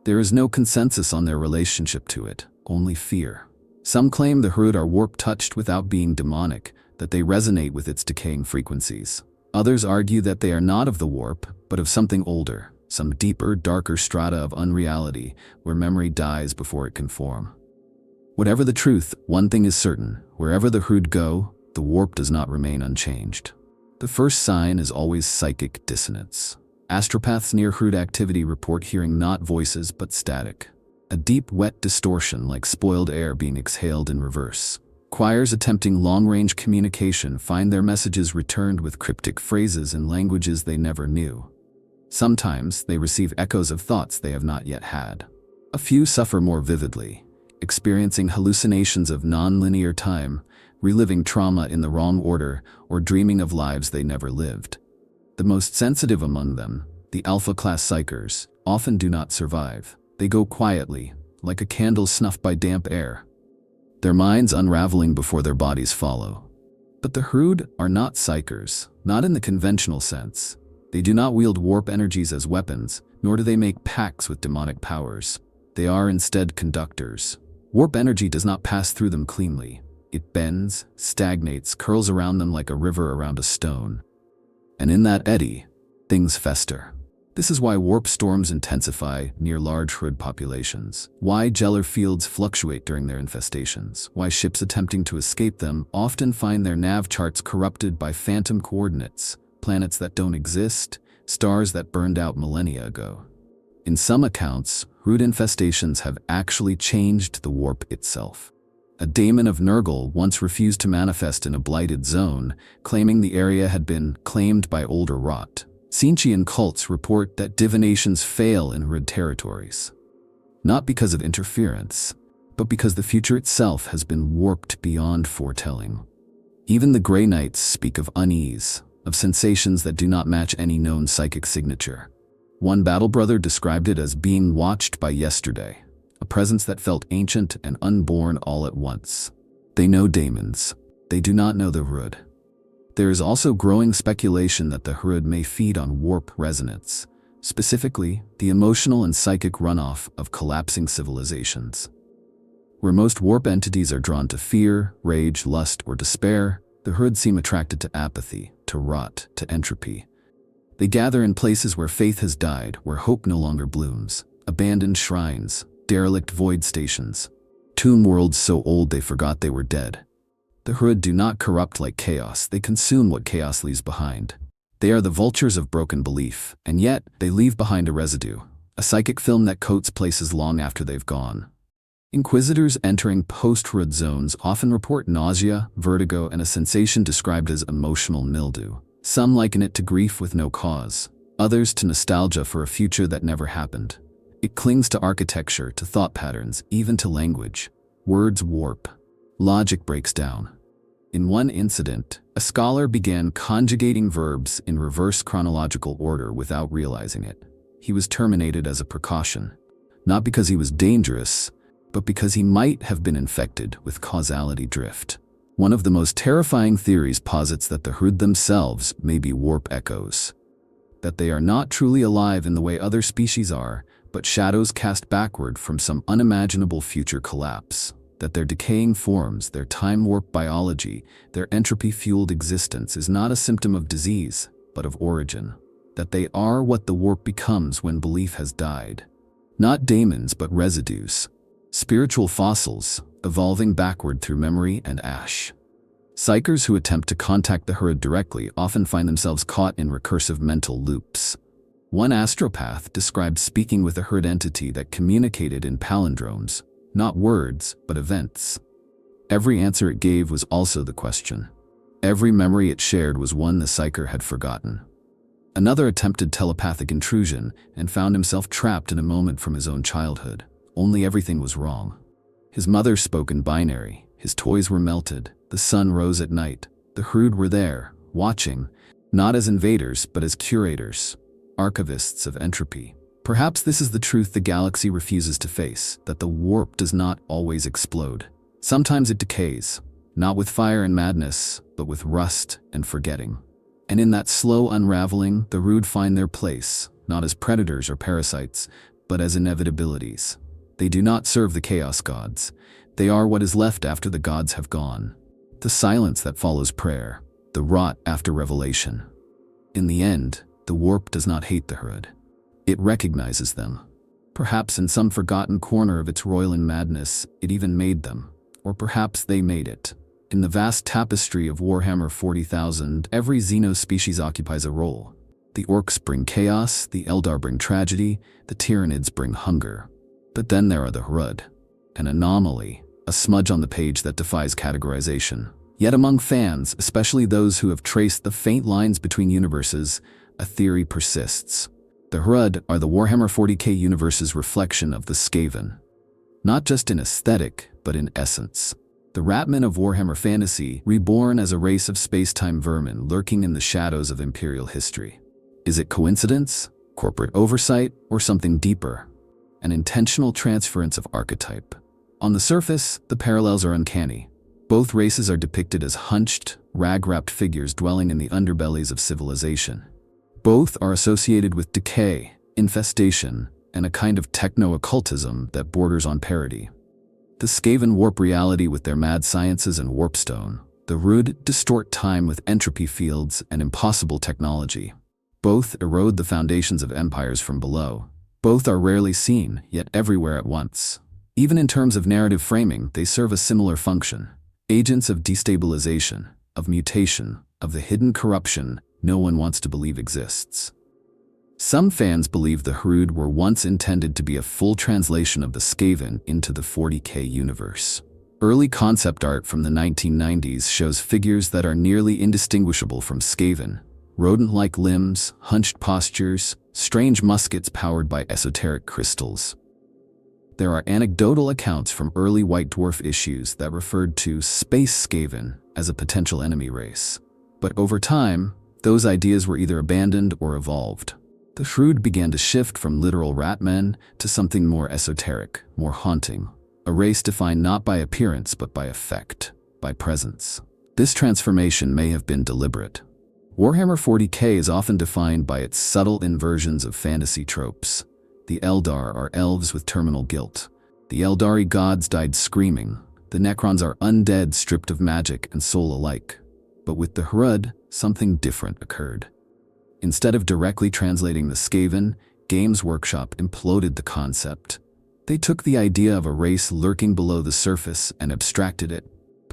There is no consensus on their relationship to it, only fear. Some claim the Hrud are warp-touched without being demonic, that they resonate with its decaying frequencies. Others argue that they are not of the warp, but of something older, some deeper, darker strata of unreality, where memory dies before it can form. Whatever the truth, one thing is certain: wherever the Hrud go, the warp does not remain unchanged. The first sign is always psychic dissonance. Astropaths near Hrud activity report hearing not voices but static. A deep, wet distortion like spoiled air being exhaled in reverse. Choirs attempting long-range communication find their messages returned with cryptic phrases in languages they never knew. Sometimes they receive echoes of thoughts they have not yet had. A few suffer more vividly, experiencing hallucinations of non-linear time, reliving trauma in the wrong order, or dreaming of lives they never lived. The most sensitive among them, the Alpha-class psychers, often do not survive. They go quietly, like a candle snuffed by damp air, their minds unraveling before their bodies follow. But the Hrud are not psychers, not in the conventional sense. They do not wield warp energies as weapons, nor do they make pacts with demonic powers. They are instead conductors. Warp energy does not pass through them cleanly. It bends, stagnates, curls around them like a river around a stone. And in that eddy, things fester. This is why warp storms intensify near large Hrud populations, why Jellar fields fluctuate during their infestations, why ships attempting to escape them often find their nav charts corrupted by phantom coordinates, planets that don't exist, stars that burned out millennia ago. In some accounts, Hrud infestations have actually changed the warp itself. A daemon of Nurgle once refused to manifest in a blighted zone, claiming the area had been claimed by older rot. Tzeentchian cults report that divinations fail in Hrud territories, not because of interference, but because the future itself has been warped beyond foretelling. Even the Grey Knights speak of unease, of sensations that do not match any known psychic signature. One battle brother described it as being watched by yesterday, a presence that felt ancient and unborn all at once. They know daemons. They do not know the Hrud. There is also growing speculation that the Hrud may feed on warp resonance, specifically the emotional and psychic runoff of collapsing civilizations. Where most warp entities are drawn to fear, rage, lust, or despair, the Hrud seem attracted to apathy, to rot, to entropy. They gather in places where faith has died, where hope no longer blooms, abandoned shrines, derelict void stations, tomb worlds so old they forgot they were dead. The Hrud do not corrupt like chaos, they consume what chaos leaves behind. They are the vultures of broken belief, and yet they leave behind a residue, a psychic film that coats places long after they've gone. Inquisitors entering post-Hrud zones often report nausea, vertigo, and a sensation described as emotional mildew. Some liken it to grief with no cause, others to nostalgia for a future that never happened. It clings to architecture, to thought patterns, even to language. Words warp. Logic breaks down. In one incident, a scholar began conjugating verbs in reverse chronological order without realizing it. He was terminated as a precaution, not because he was dangerous, but because he might have been infected with causality drift. One of the most terrifying theories posits that the Hrud themselves may be warp echoes, that they are not truly alive in the way other species are, but shadows cast backward from some unimaginable future collapse. That their decaying forms, their time-warp biology, their entropy-fueled existence is not a symptom of disease, but of origin. That they are what the warp becomes when belief has died. Not daemons, but residues. Spiritual fossils, evolving backward through memory and ash. Psychers who attempt to contact the Hrud directly often find themselves caught in recursive mental loops. One astropath described speaking with a Hrud entity that communicated in palindromes, not words, but events. Every answer it gave was also the question. Every memory it shared was one the psycher had forgotten. Another attempted telepathic intrusion and found himself trapped in a moment from his own childhood. Only everything was wrong. His mother spoke in binary, his toys were melted, the sun rose at night. The Hrud were there, watching, not as invaders but as curators, archivists of entropy. Perhaps this is the truth the galaxy refuses to face, that the warp does not always explode. Sometimes it decays, not with fire and madness, but with rust and forgetting. And in that slow unraveling, the Hrud find their place, not as predators or parasites, but as inevitabilities. They do not serve the chaos gods. They are what is left after the gods have gone. the silence that follows prayer, the rot after revelation. In the end, the warp does not hate the Hrud. It recognizes them. Perhaps in some forgotten corner of its Roilan madness, it even made them. Or perhaps they made it. In the vast tapestry of Warhammer 40,000, every xenospecies occupies a role. The orcs bring chaos, the Eldar bring tragedy, the Tyranids bring hunger. But then there are the Hrud, an anomaly, a smudge on the page that defies categorization. Yet among fans, especially those who have traced the faint lines between universes, a theory persists. The Hrud are the Warhammer 40k universe's reflection of the Skaven. Not just in aesthetic, but in essence. The Ratmen of Warhammer fantasy, reborn as a race of space-time vermin lurking in the shadows of Imperial history. Is it coincidence, corporate oversight, or something deeper? An intentional transference of archetype. On the surface, the parallels are uncanny. Both races are depicted as hunched, rag-wrapped figures dwelling in the underbellies of civilization. Both are associated with decay, infestation, and a kind of techno-occultism that borders on parody. The Skaven warp reality with their mad sciences and warpstone. The Hrud distort time with entropy fields and impossible technology. Both erode the foundations of empires from below. Both are rarely seen, yet everywhere at once. Even in terms of narrative framing, they serve a similar function. Agents of destabilization, of mutation, of the hidden corruption no one wants to believe exists. Some fans believe the Hrud were once intended to be a full translation of the Skaven into the 40k universe. Early concept art from the 1990s shows figures that are nearly indistinguishable from Skaven. Rodent-like limbs, hunched postures, strange muskets powered by esoteric crystals. There are anecdotal accounts from early White Dwarf issues that referred to Space Skaven as a potential enemy race. But over time, those ideas were either abandoned or evolved. The Hrud began to shift from literal ratmen to something more esoteric, more haunting. A race defined not by appearance but by effect, by presence. This transformation may have been deliberate. Warhammer 40k is often defined by its subtle inversions of fantasy tropes. The Eldar are elves with terminal guilt. The Eldari gods died screaming. The Necrons are undead stripped of magic and soul alike. But with the Hrud, something different occurred. Instead of directly translating the Skaven, Games Workshop imploded the concept. They took the idea of a race lurking below the surface and abstracted it,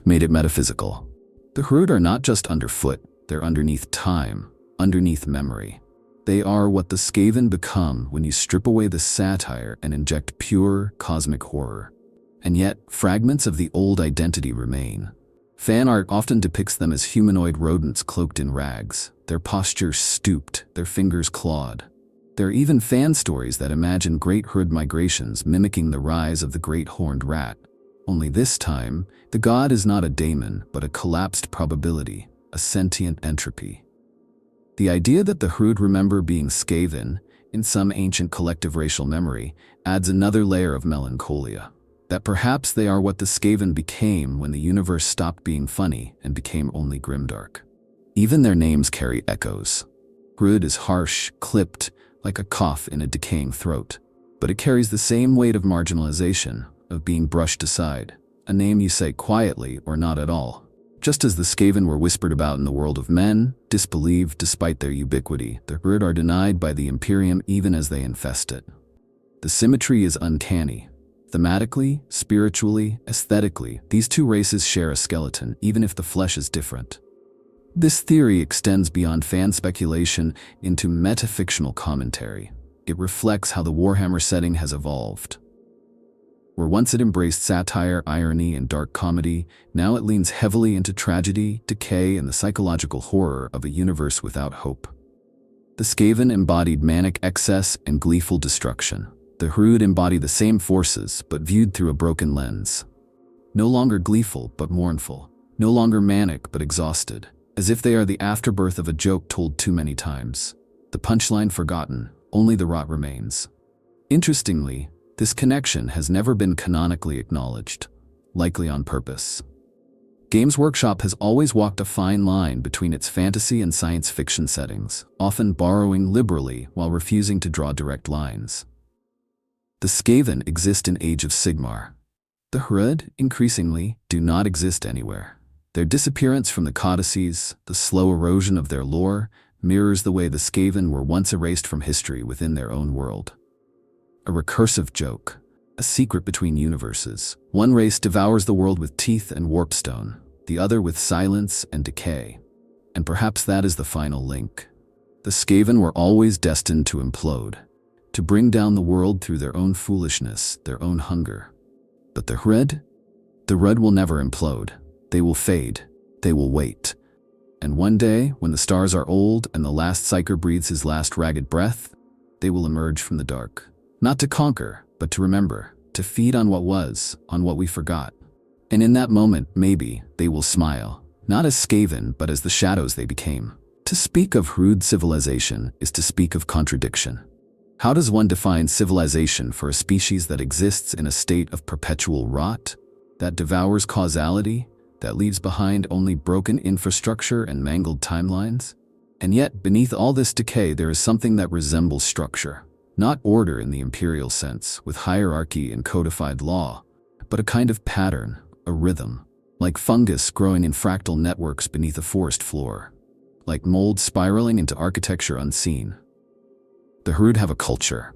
made it metaphysical. The Hrud are not just underfoot, they're underneath time, underneath memory. They are what the Skaven become when you strip away the satire and inject pure, cosmic horror. And yet, fragments of the old identity remain. Fan art often depicts them as humanoid rodents cloaked in rags, their postures stooped, their fingers clawed. There are even fan stories that imagine great Hrud migrations mimicking the rise of the great horned rat. Only this time, the god is not a daemon, but a collapsed probability, a sentient entropy. The idea that the Hrud remember being Skaven, in some ancient collective racial memory, adds another layer of melancholia. That perhaps they are what the Skaven became when the universe stopped being funny and became only grimdark. Even their names carry echoes. Hrud is harsh, clipped, like a cough in a decaying throat. But it carries the same weight of marginalization, of being brushed aside, a name you say quietly or not at all. Just as the Skaven were whispered about in the world of men, disbelieved despite their ubiquity, the Hrud are denied by the Imperium even as they infest it. The symmetry is uncanny. Thematically, spiritually, aesthetically, these two races share a skeleton, even if the flesh is different. This theory extends beyond fan speculation into metafictional commentary. It reflects how the Warhammer setting has evolved. Where once it embraced satire, irony, and dark comedy, now it leans heavily into tragedy, decay, and the psychological horror of a universe without hope. The Skaven embodied manic excess and gleeful destruction. The Hrud embody the same forces, but viewed through a broken lens. No longer gleeful, but mournful. No longer manic, but exhausted. As if they are the afterbirth of a joke told too many times. The punchline forgotten, only the rot remains. Interestingly, this connection has never been canonically acknowledged, likely on purpose. Games Workshop has always walked a fine line between its fantasy and science fiction settings, often borrowing liberally while refusing to draw direct lines. The Skaven exist in Age of Sigmar. The Hrud, increasingly, do not exist anywhere. Their disappearance from the codices, the slow erosion of their lore, mirrors the way the Skaven were once erased from history within their own world. A recursive joke, a secret between universes. One race devours the world with teeth and warpstone, the other with silence and decay. And perhaps that is the final link. The Skaven were always destined to implode, to bring down the world through their own foolishness, their own hunger. But the Hrud? The Hrud will never implode. They will fade. They will wait. And one day, when the stars are old and the last psyker breathes his last ragged breath, they will emerge from the dark. Not to conquer, but to remember, to feed on what was, on what we forgot. And in that moment, maybe, they will smile, not as Skaven, but as the shadows they became. To speak of Hrud civilization is to speak of contradiction. How does one define civilization for a species that exists in a state of perpetual rot, that devours causality, that leaves behind only broken infrastructure and mangled timelines? And yet, beneath all this decay, there is something that resembles structure. Not order in the Imperial sense, with hierarchy and codified law, but a kind of pattern, a rhythm, like fungus growing in fractal networks beneath a forest floor, like mold spiraling into architecture unseen. The Hrud have a culture,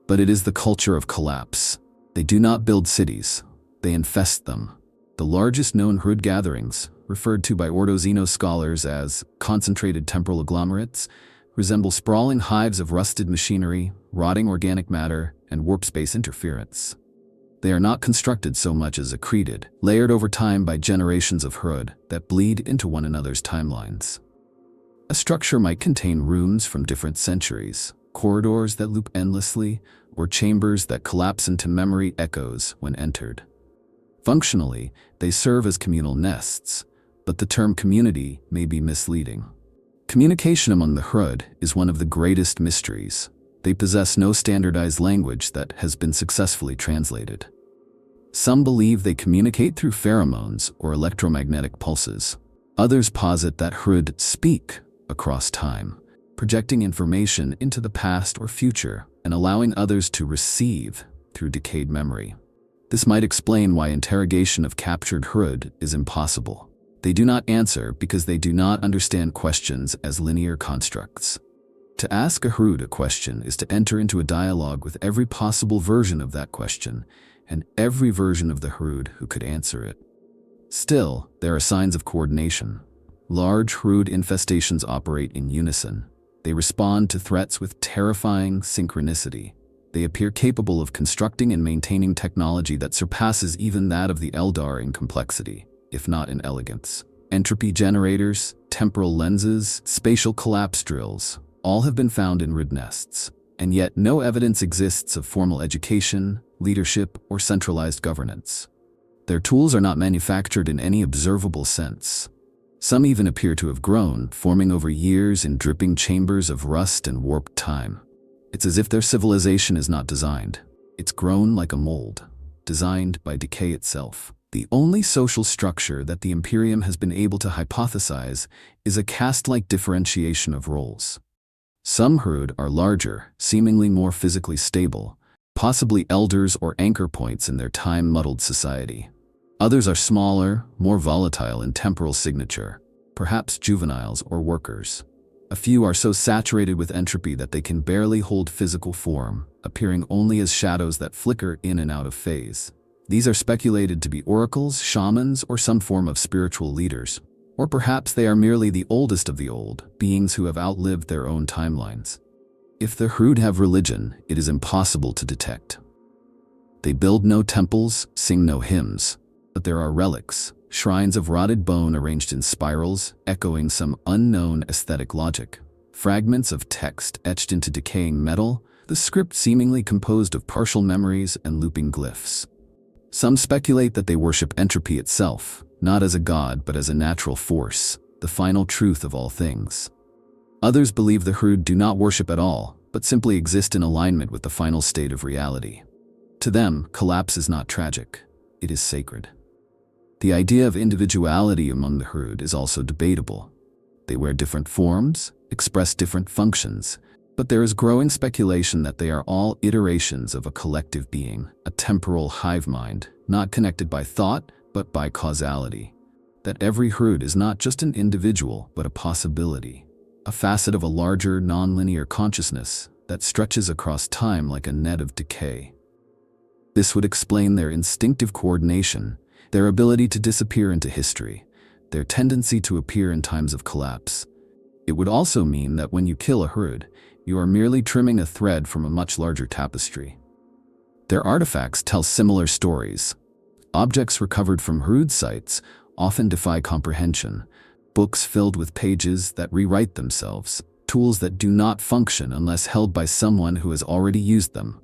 but it is the culture of collapse. They do not build cities, they infest them. The largest known Hrud gatherings, referred to by Ordo Xeno scholars as concentrated temporal agglomerates, resemble sprawling hives of rusted machinery, rotting organic matter, and warp space interference. They are not constructed so much as accreted, layered over time by generations of Hrud that bleed into one another's timelines. A structure might contain rooms from different centuries, corridors that loop endlessly, or chambers that collapse into memory echoes when entered. Functionally, they serve as communal nests, but the term community may be misleading. Communication among the Hrud is one of the greatest mysteries. They possess no standardized language that has been successfully translated. Some believe they communicate through pheromones or electromagnetic pulses. Others posit that Hrud speak across time, projecting information into the past or future and allowing others to receive through decayed memory. This might explain why interrogation of captured Hrud is impossible. They do not answer because they do not understand questions as linear constructs. To ask a Hrud a question is to enter into a dialogue with every possible version of that question and every version of the Hrud who could answer it. Still, there are signs of coordination. Large Hrud infestations operate in unison. They respond to threats with terrifying synchronicity. They appear capable of constructing and maintaining technology that surpasses even that of the Eldar in complexity, if not in elegance. Entropy generators, temporal lenses, spatial collapse drills, all have been found in Hrud nests, and yet no evidence exists of formal education, leadership, or centralized governance. Their tools are not manufactured in any observable sense. Some even appear to have grown, forming over years in dripping chambers of rust and warped time. It's as if their civilization is not designed. It's grown like a mold, designed by decay itself. The only social structure that the Imperium has been able to hypothesize is a caste-like differentiation of roles. Some Hrud are larger, seemingly more physically stable, possibly elders or anchor points in their time-muddled society. Others are smaller, more volatile in temporal signature, perhaps juveniles or workers. A few are so saturated with entropy that they can barely hold physical form, appearing only as shadows that flicker in and out of phase. These are speculated to be oracles, shamans, or some form of spiritual leaders. Or perhaps they are merely the oldest of the old, beings who have outlived their own timelines. If the Hrud have religion, it is impossible to detect. They build no temples, sing no hymns, but there are relics, shrines of rotted bone arranged in spirals, echoing some unknown aesthetic logic, fragments of text etched into decaying metal, the script seemingly composed of partial memories and looping glyphs. Some speculate that they worship entropy itself, not as a god but as a natural force, the final truth of all things. Others believe the Hrud do not worship at all, but simply exist in alignment with the final state of reality. To them, collapse is not tragic, it is sacred. The idea of individuality among the Hrud is also debatable. They wear different forms, express different functions, but there is growing speculation that they are all iterations of a collective being, a temporal hive mind, not connected by thought, but by causality. that every Hrud is not just an individual, but a possibility, a facet of a larger, non-linear consciousness that stretches across time like a net of decay. This would explain their instinctive coordination, their ability to disappear into history, their tendency to appear in times of collapse. It would also mean that when you kill a Hrud, you are merely trimming a thread from a much larger tapestry. Their artifacts tell similar stories. Objects recovered from Hrud sites often defy comprehension, books filled with pages that rewrite themselves, tools that do not function unless held by someone who has already used them,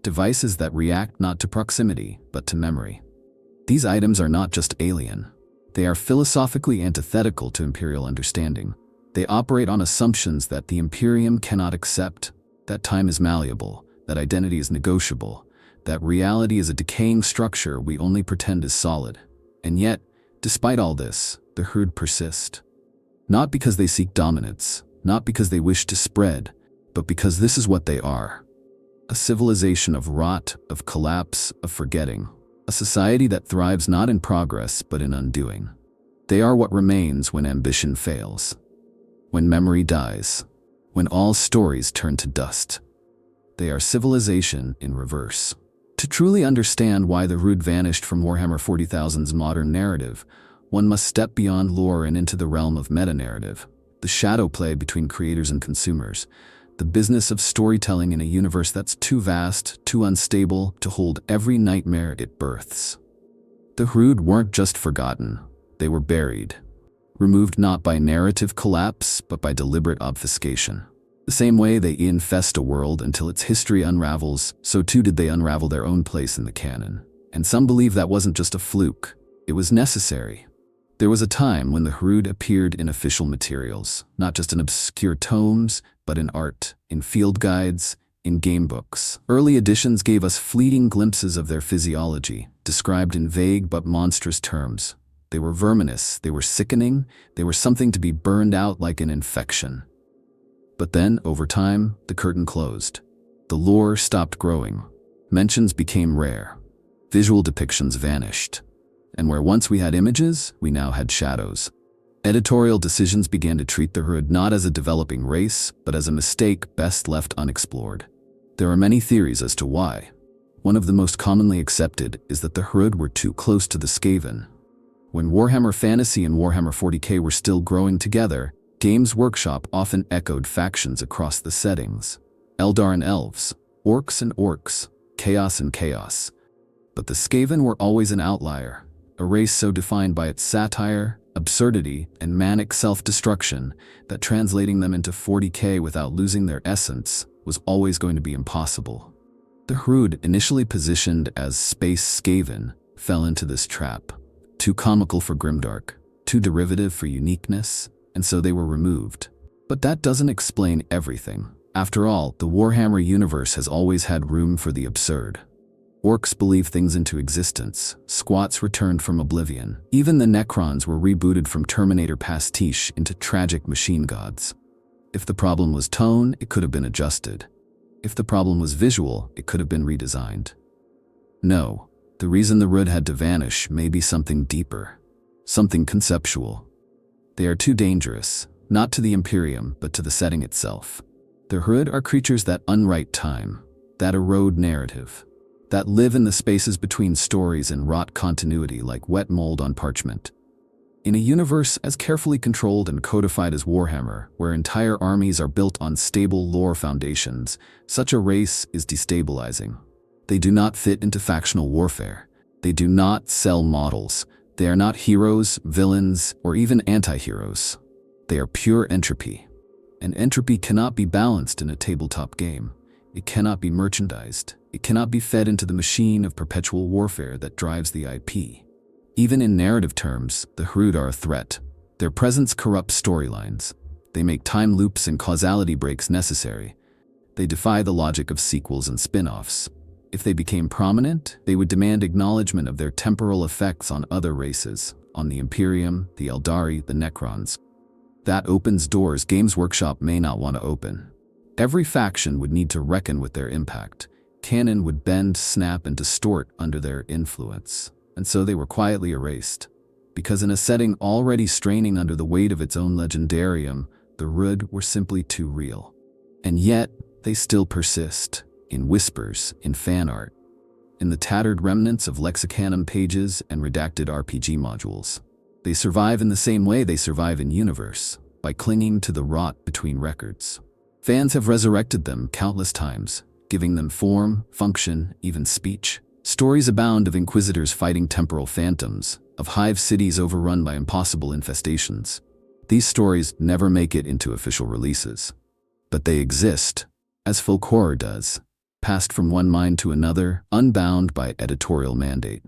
devices that react not to proximity, but to memory. These items are not just alien. They are philosophically antithetical to Imperial understanding. They operate on assumptions that the Imperium cannot accept, that time is malleable, that identity is negotiable, that reality is a decaying structure we only pretend is solid. And yet, despite all this, the Hrud persist. Not because they seek dominance, not because they wish to spread, but because this is what they are. A civilization of rot, of collapse, of forgetting. A society that thrives not in progress, but in undoing. They are what remains when ambition fails. When memory dies. When all stories turn to dust. They are civilization in reverse. To truly understand why the Hrud vanished from Warhammer 40,000's modern narrative, one must step beyond lore and into the realm of meta-narrative, the shadow play between creators and consumers, the business of storytelling in a universe that's too vast, too unstable to hold every nightmare it births. The Hrud weren't just forgotten, they were buried, removed not by narrative collapse, but by deliberate obfuscation. The same way they infest a world until its history unravels, so too did they unravel their own place in the canon. And some believe that wasn't just a fluke, it was necessary. There was a time when the Hrud appeared in official materials, not just in obscure tomes, but in art, in field guides, in gamebooks. Early editions gave us fleeting glimpses of their physiology, described in vague but monstrous terms. They were verminous, they were sickening, they were something to be burned out like an infection. But then, over time, the curtain closed. The lore stopped growing. Mentions became rare. Visual depictions vanished. And where once we had images, we now had shadows. Editorial decisions began to treat the Hrud not as a developing race, but as a mistake best left unexplored. There are many theories as to why. One of the most commonly accepted is that the Hrud were too close to the Skaven. When Warhammer Fantasy and Warhammer 40k were still growing together, Games Workshop often echoed factions across the settings. Eldar and elves, orcs and orcs, chaos and chaos. But the Skaven were always an outlier, a race so defined by its satire, absurdity, and manic self-destruction that translating them into 40k without losing their essence was always going to be impossible. The Hrud, initially positioned as Space Skaven, fell into this trap. Too comical for grimdark, too derivative for uniqueness, and so they were removed. But that doesn't explain everything. After all, the Warhammer universe has always had room for the absurd. Orcs believe things into existence, squats returned from oblivion. Even the Necrons were rebooted from Terminator pastiche into tragic machine gods. If the problem was tone, it could have been adjusted. If the problem was visual, it could have been redesigned. No, the reason the Hrud had to vanish may be something deeper, something conceptual. They are too dangerous, not to the Imperium, but to the setting itself. The Hrud are creatures that unwrite time, that erode narrative, that live in the spaces between stories and rot continuity like wet mold on parchment. In a universe as carefully controlled and codified as Warhammer, where entire armies are built on stable lore foundations, such a race is destabilizing. They do not fit into factional warfare. They do not sell models. They are not heroes, villains, or even anti-heroes. They are pure entropy. And entropy cannot be balanced in a tabletop game. It cannot be merchandised. It cannot be fed into the machine of perpetual warfare that drives the IP. Even in narrative terms, the Hrud are a threat. Their presence corrupts storylines. They make time loops and causality breaks necessary. They defy the logic of sequels and spin-offs. If they became prominent, they would demand acknowledgement of their temporal effects on other races, on the Imperium, the Eldari, the Necrons. That opens doors Games Workshop may not want to open. Every faction would need to reckon with their impact. Canon would bend, snap, and distort under their influence. And so they were quietly erased. because in a setting already straining under the weight of its own legendarium, the Hrud were simply too real. And yet, they still persist, in whispers, in fan art, in the tattered remnants of lexicanum pages and redacted RPG modules. They survive in the same way they survive in universe, by clinging to the rot between records. Fans have resurrected them countless times, giving them form, function, even speech. Stories abound of Inquisitors fighting temporal phantoms, of hive cities overrun by impossible infestations. These stories never make it into official releases. But they exist, as folk horror does, passed from one mind to another, unbound by editorial mandate.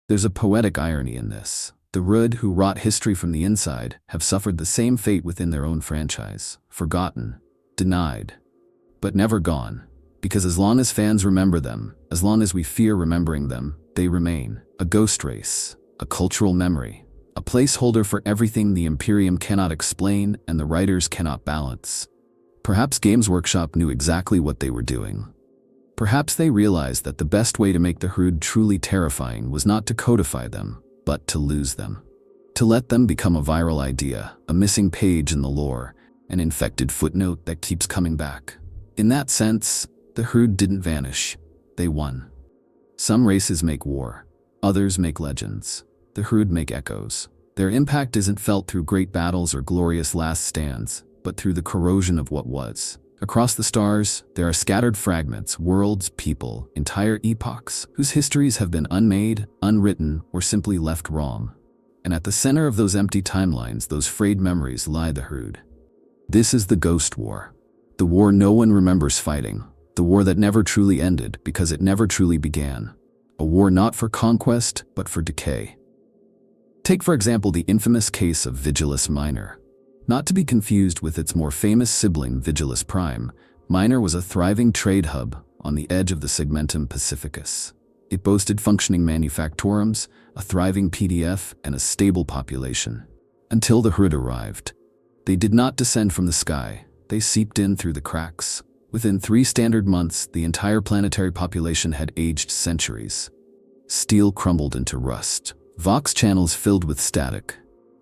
There's a poetic irony in this. The Hrud, who rot history from the inside, have suffered the same fate within their own franchise, forgotten, denied, but never gone. Because as long as fans remember them, as long as we fear remembering them, they remain a ghost race, a cultural memory, a placeholder for everything the Imperium cannot explain and the writers cannot balance. Perhaps Games Workshop knew exactly what they were doing. Perhaps they realized that the best way to make the Hrud truly terrifying was not to codify them, but to lose them. To let them become a viral idea, a missing page in the lore, an infected footnote that keeps coming back. In that sense, the Hrud didn't vanish. They won. Some races make war. Others make legends. The Hrud make echoes. Their impact isn't felt through great battles or glorious last stands, but through the corrosion of what was. Across the stars, there are scattered fragments, worlds, people, entire epochs, whose histories have been unmade, unwritten, or simply left wrong. And at the center of those empty timelines, those frayed memories, lie the Hrud. This is the Ghost War. The war no one remembers fighting. The war that never truly ended because it never truly began. A war not for conquest, but for decay. Take for example the infamous case of Vigilus Minor. Not to be confused with its more famous sibling Vigilus Prime, Minor was a thriving trade hub on the edge of the Segmentum Pacificus. It boasted functioning manufactorums, a thriving PDF, and a stable population. Until the Hrud arrived. They did not descend from the sky, they seeped in through the cracks. Within 3 standard months, the entire planetary population had aged centuries. Steel crumbled into rust. Vox channels filled with static.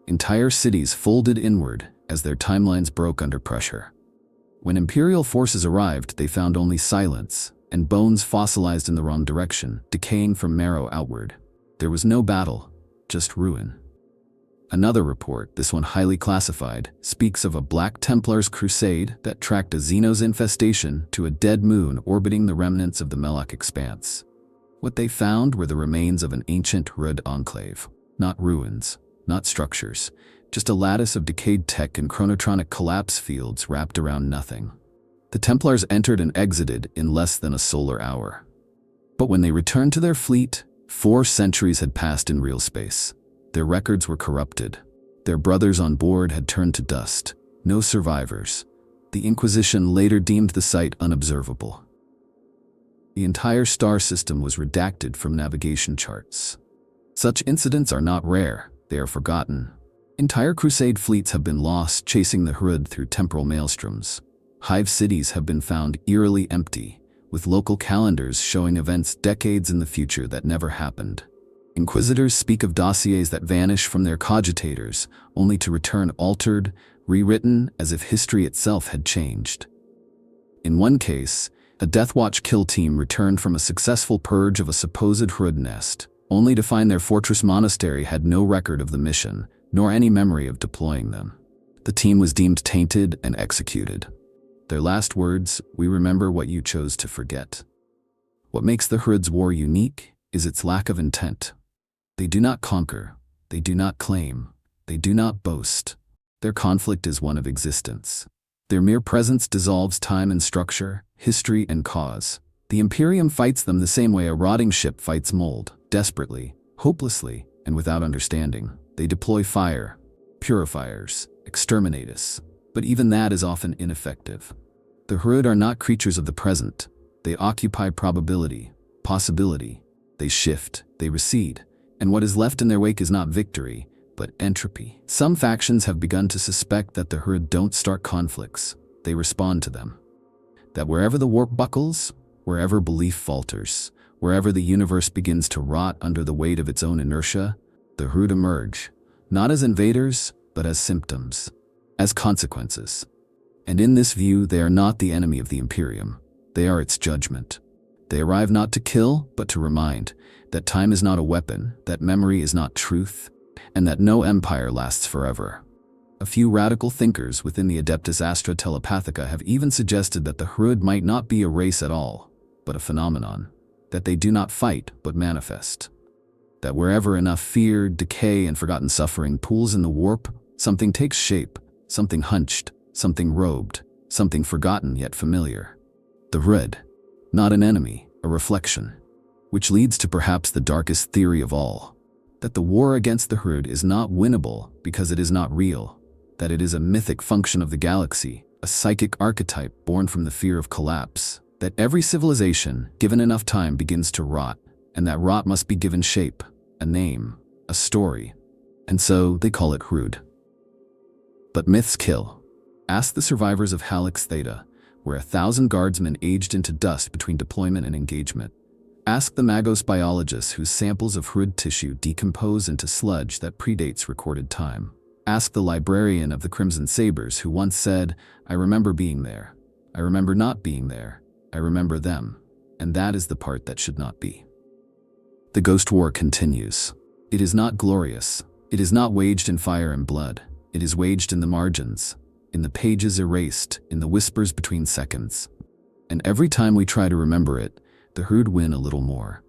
Entire cities folded inward as their timelines broke under pressure. When Imperial forces arrived, they found only silence and bones fossilized in the wrong direction, decaying from marrow outward. There was no battle, just ruin. Another report, this one highly classified, speaks of a Black Templar's crusade that tracked a Xenos infestation to a dead moon orbiting the remnants of the Melach expanse. What they found were the remains of an ancient Hrud enclave. Not ruins, not structures, just a lattice of decayed tech and chronotronic collapse fields wrapped around nothing. The Templars entered and exited in less than a solar hour. But when they returned to their fleet, 4 centuries had passed in real space. Their records were corrupted. Their brothers on board had turned to dust. No survivors. The Inquisition later deemed the site unobservable. The entire star system was redacted from navigation charts. Such incidents are not rare, they are forgotten. Entire Crusade fleets have been lost chasing the Hrud through temporal maelstroms. Hive cities have been found eerily empty, with local calendars showing events decades in the future that never happened. Inquisitors speak of dossiers that vanish from their cogitators, only to return altered, rewritten as if history itself had changed. In one case, a Deathwatch kill team returned from a successful purge of a supposed Hrud nest, only to find their fortress monastery had no record of the mission, nor any memory of deploying them. The team was deemed tainted and executed. Their last words, "We remember what you chose to forget." What makes the Hrud's war unique is its lack of intent. They do not conquer, they do not claim, they do not boast. Their conflict is one of existence. Their mere presence dissolves time and structure, history and cause. The Imperium fights them the same way a rotting ship fights mold, desperately, hopelessly, and without understanding. They deploy fire, purifiers, exterminatus, but even that is often ineffective. The Hrud are not creatures of the present. They occupy probability, possibility. They shift, they recede, and what is left in their wake is not victory, but entropy. Some factions have begun to suspect that the Hrud don't start conflicts, they respond to them. That wherever the warp buckles, wherever belief falters, wherever the universe begins to rot under the weight of its own inertia, The Hrud emerge, not as invaders, but as symptoms, as consequences. And in this view, they are not the enemy of the Imperium. They are its judgment. They arrive not to kill, but to remind that time is not a weapon, that memory is not truth, and that no empire lasts forever. A few radical thinkers within the Adeptus Astra Telepathica have even suggested that the Hrud might not be a race at all, but a phenomenon, that they do not fight, but manifest. That wherever enough fear, decay, and forgotten suffering pools in the warp, something takes shape, something hunched, something robed, something forgotten yet familiar. The Hrud, not an enemy, a reflection, which leads to perhaps the darkest theory of all, that the war against the Hrud is not winnable because it is not real, that it is a mythic function of the galaxy, a psychic archetype born from the fear of collapse, that every civilization, given enough time, begins to rot, and that rot must be given shape, a name, a story, and so they call it Hrud. But myths kill. Ask the survivors of Halix Theta, where 1,000 guardsmen aged into dust between deployment and engagement. Ask the Magos biologists whose samples of Hrud tissue decompose into sludge that predates recorded time. Ask the librarian of the Crimson Sabers who once said, "I remember being there. I remember not being there. I remember them." And that is the part that should not be. The Ghost War continues. It is not glorious. It is not waged in fire and blood. It is waged in the margins, in the pages erased, in the whispers between seconds. And every time we try to remember it, the Hrud win a little more.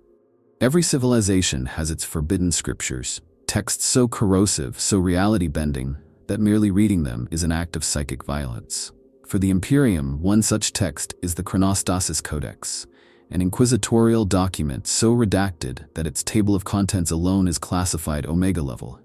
Every civilization has its forbidden scriptures, texts so corrosive, so reality-bending, that merely reading them is an act of psychic violence. For the Imperium, one such text is the Chronostasis Codex, an inquisitorial document so redacted that its table of contents alone is classified Omega level.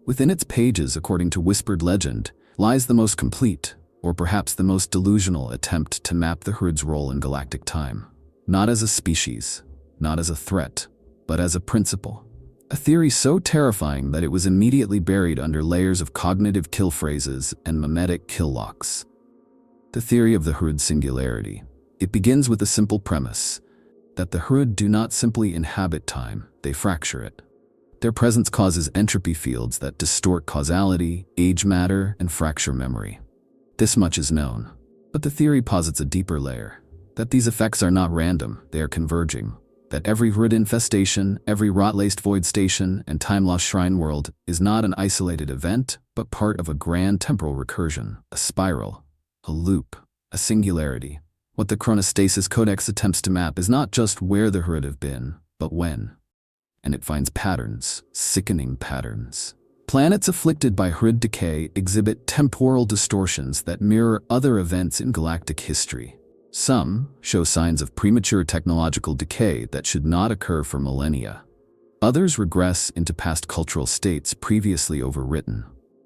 Within its pages, according to whispered legend, lies the most complete, or perhaps the most delusional attempt to map the Hrud's role in galactic time. Not as a species, not as a threat, but as a principle. A theory so terrifying that it was immediately buried under layers of cognitive kill phrases and mimetic kill locks. The theory of the Hrud singularity. It begins with a simple premise, that the Hrud do not simply inhabit time, they fracture it. Their presence causes entropy fields that distort causality, age matter, and fracture memory. This much is known, but the theory posits a deeper layer, that these effects are not random, they are converging, that every Hrud infestation, every rot-laced void station, and time-lost shrine world is not an isolated event, but part of a grand temporal recursion, a spiral, a loop, a singularity. What the Chronostasis Codex attempts to map is not just where the Hrud have been, but when. And it finds patterns, sickening patterns. Planets afflicted by Hrud decay exhibit temporal distortions that mirror other events in galactic history. Some show signs of premature technological decay that should not occur for millennia. Others regress into past cultural states previously overwritten.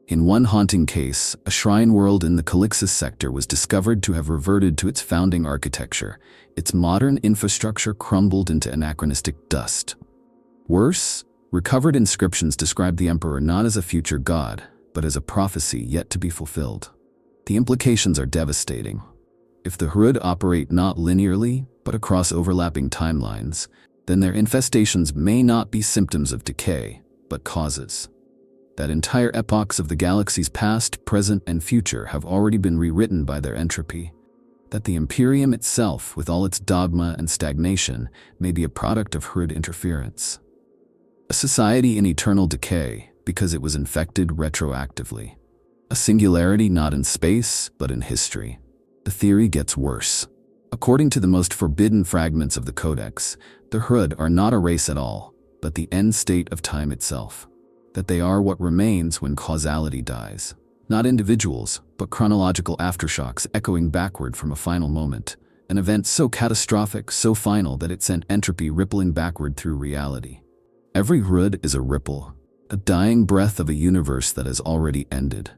In one haunting case, a shrine world in the Calixis sector was discovered to have reverted to its founding architecture. Its modern infrastructure crumbled into anachronistic dust. Worse, recovered inscriptions describe the Emperor not as a future god, but as a prophecy yet to be fulfilled. The implications are devastating. If the Hrud operate not linearly, but across overlapping timelines, then their infestations may not be symptoms of decay, but causes. That entire epochs of the galaxy's past, present, and future have already been rewritten by their entropy. That the Imperium itself, with all its dogma and stagnation, may be a product of Hrud interference. A society in eternal decay, because it was infected retroactively. A singularity not in space, but in history. The theory gets worse. According to the most forbidden fragments of the Codex, the Hrud are not a race at all, but the end state of time itself. That they are what remains when causality dies. Not individuals, but chronological aftershocks echoing backward from a final moment. An event so catastrophic, so final that it sent entropy rippling backward through reality. Every Hrud is a ripple, a dying breath of a universe that has already ended.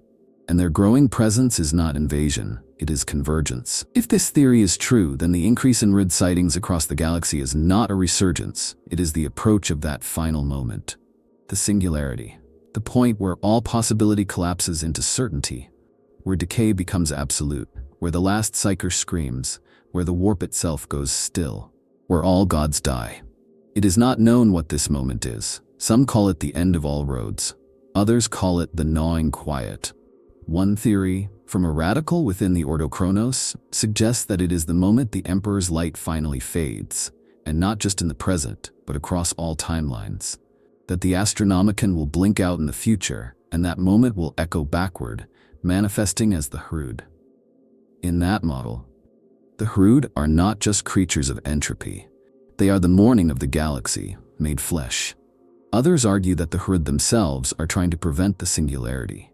And their growing presence is not invasion, it is convergence. If this theory is true, then the increase in Hrud sightings across the galaxy is not a resurgence, it is the approach of that final moment. The singularity, the point where all possibility collapses into certainty, where decay becomes absolute, where the last psyker screams, where the warp itself goes still, where all gods die. It is not known what this moment is, Some call it the end of all roads. Others call it the gnawing quiet. One theory, from a radical within the Ordo Chronos, suggests that it is the moment the Emperor's light finally fades, and not just in the present, but across all timelines. That the Astronomicon will blink out in the future, and that moment will echo backward, manifesting as the Hrud. In that model, the Hrud are not just creatures of entropy. They are the morning of the galaxy, made flesh. Others argue that the Hrud themselves are trying to prevent the singularity.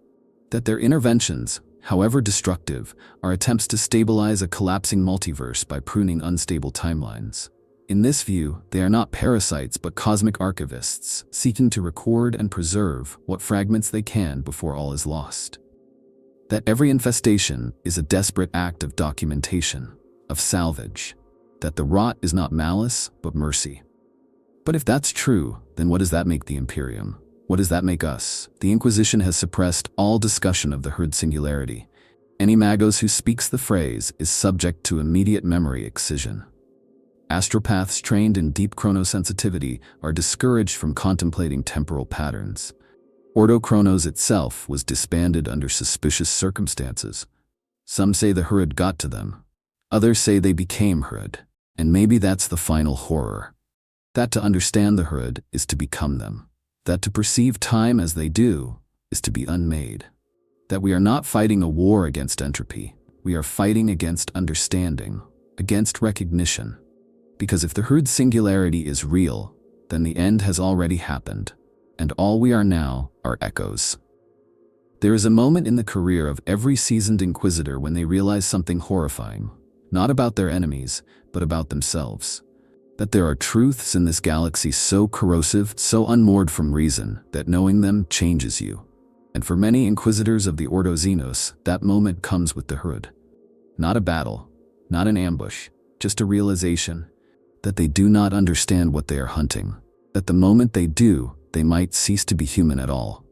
That their interventions, however destructive, are attempts to stabilize a collapsing multiverse by pruning unstable timelines. In this view, they are not parasites but cosmic archivists, seeking to record and preserve what fragments they can before all is lost. That every infestation is a desperate act of documentation, of salvage. That the rot is not malice, but mercy. But if that's true, then what does that make the Imperium? What does that make us? The Inquisition has suppressed all discussion of the Hrud singularity. Any magos who speaks the phrase is subject to immediate memory excision. Astropaths trained in deep chronosensitivity are discouraged from contemplating temporal patterns. Ordo Chronos itself was disbanded under suspicious circumstances. Some say the Hrud got to them. Others say they became Hrud. And maybe that's the final horror. That to understand the Hrud is to become them. That to perceive time as they do is to be unmade. That we are not fighting a war against entropy. We are fighting against understanding, against recognition. Because if the Hrud singularity is real, then the end has already happened, and all we are now are echoes. There is a moment in the career of every seasoned Inquisitor when they realize something horrifying, not about their enemies, but about themselves. That there are truths in this galaxy so corrosive, so unmoored from reason, that knowing them changes you. And for many Inquisitors of the Ordo Xenos, that moment comes with the Hrud. Not a battle, not an ambush, just a realization that they do not understand what they are hunting, that the moment they do, they might cease to be human at all.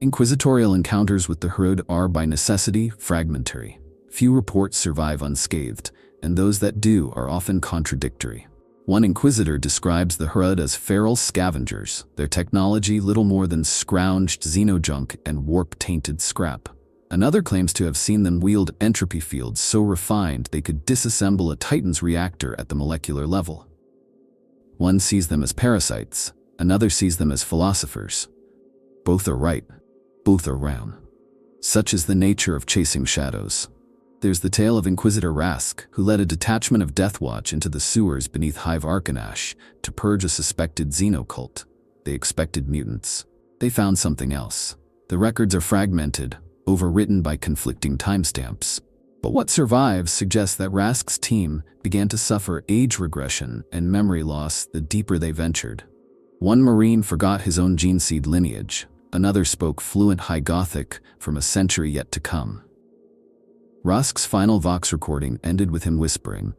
Inquisitorial encounters with the Hrud are by necessity fragmentary. Few reports survive unscathed, and those that do are often contradictory. One Inquisitor describes the Hrud as feral scavengers, their technology little more than scrounged xenojunk and warp-tainted scrap. Another claims to have seen them wield entropy fields so refined they could disassemble a Titan's reactor at the molecular level. One sees them as parasites, another sees them as philosophers. Both are right, both are wrong. Such is the nature of chasing shadows. There's the tale of Inquisitor Rask, who led a detachment of Deathwatch into the sewers beneath Hive Arcanash to purge a suspected xenocult. They expected mutants. They found something else. The records are fragmented, overwritten by conflicting timestamps. But what survives suggests that Rask's team began to suffer age regression and memory loss the deeper they ventured. One Marine forgot his own gene seed lineage. Another spoke fluent High Gothic from a century yet to come. Rask's final Vox recording ended with him whispering,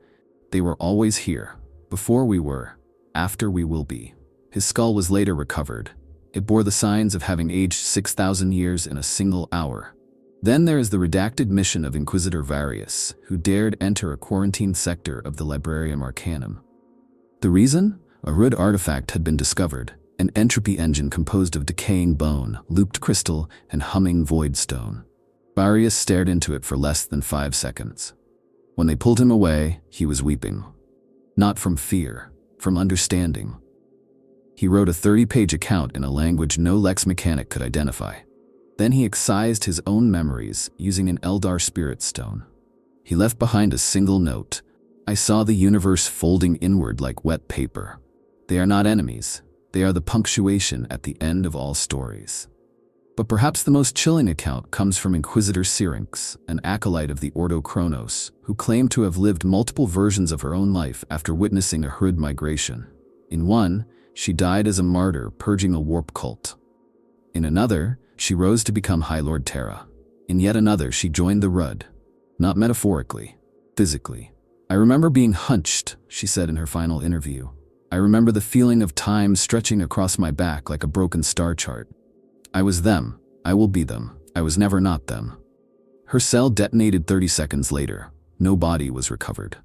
"They were always here, before we were, after we will be." His skull was later recovered. It bore the signs of having aged 6,000 years in a single hour. Then there is the redacted mission of Inquisitor Varius, who dared enter a quarantined sector of the Librarium Arcanum. The reason? A Hrud artifact had been discovered, an entropy engine composed of decaying bone, looped crystal, and humming void stone. Varius stared into it for less than 5 seconds. When they pulled him away, he was weeping. Not from fear, from understanding. He wrote a 30-page account in a language no lex mechanic could identify. Then he excised his own memories using an Eldar spirit stone. He left behind a single note. "I saw the universe folding inward like wet paper. They are not enemies. They are the punctuation at the end of all stories." But perhaps the most chilling account comes from Inquisitor Syrinx, an acolyte of the Ordo Chronos, who claimed to have lived multiple versions of her own life after witnessing a Hrud migration. In one, she died as a martyr purging a warp cult. In another, she rose to become High Lord Terra. In yet another, she joined the Hrud. Not metaphorically, physically. "I remember being hunched," she said in her final interview. "I remember the feeling of time stretching across my back like a broken star chart. I was them. I will be them. I was never not them." Her cell detonated 30 seconds later. No body was recovered.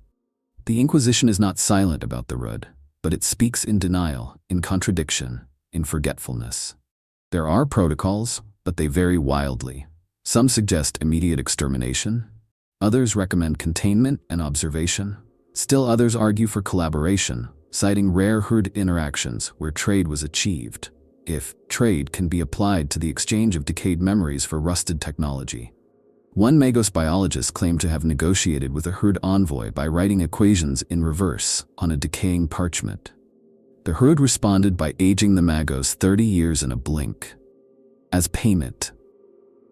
The Inquisition is not silent about the Hrud, but it speaks in denial, in contradiction. in forgetfulness. There are protocols, but they vary wildly. Some suggest immediate extermination. Others recommend containment and observation. Still others argue for collaboration, citing rare Hrud interactions where trade was achieved, if trade can be applied to the exchange of decayed memories for rusted technology. One Magos biologist claimed to have negotiated with a Hrud envoy by writing equations in reverse on a decaying parchment. The Hrud responded by aging the Magos 30 years in a blink. As payment.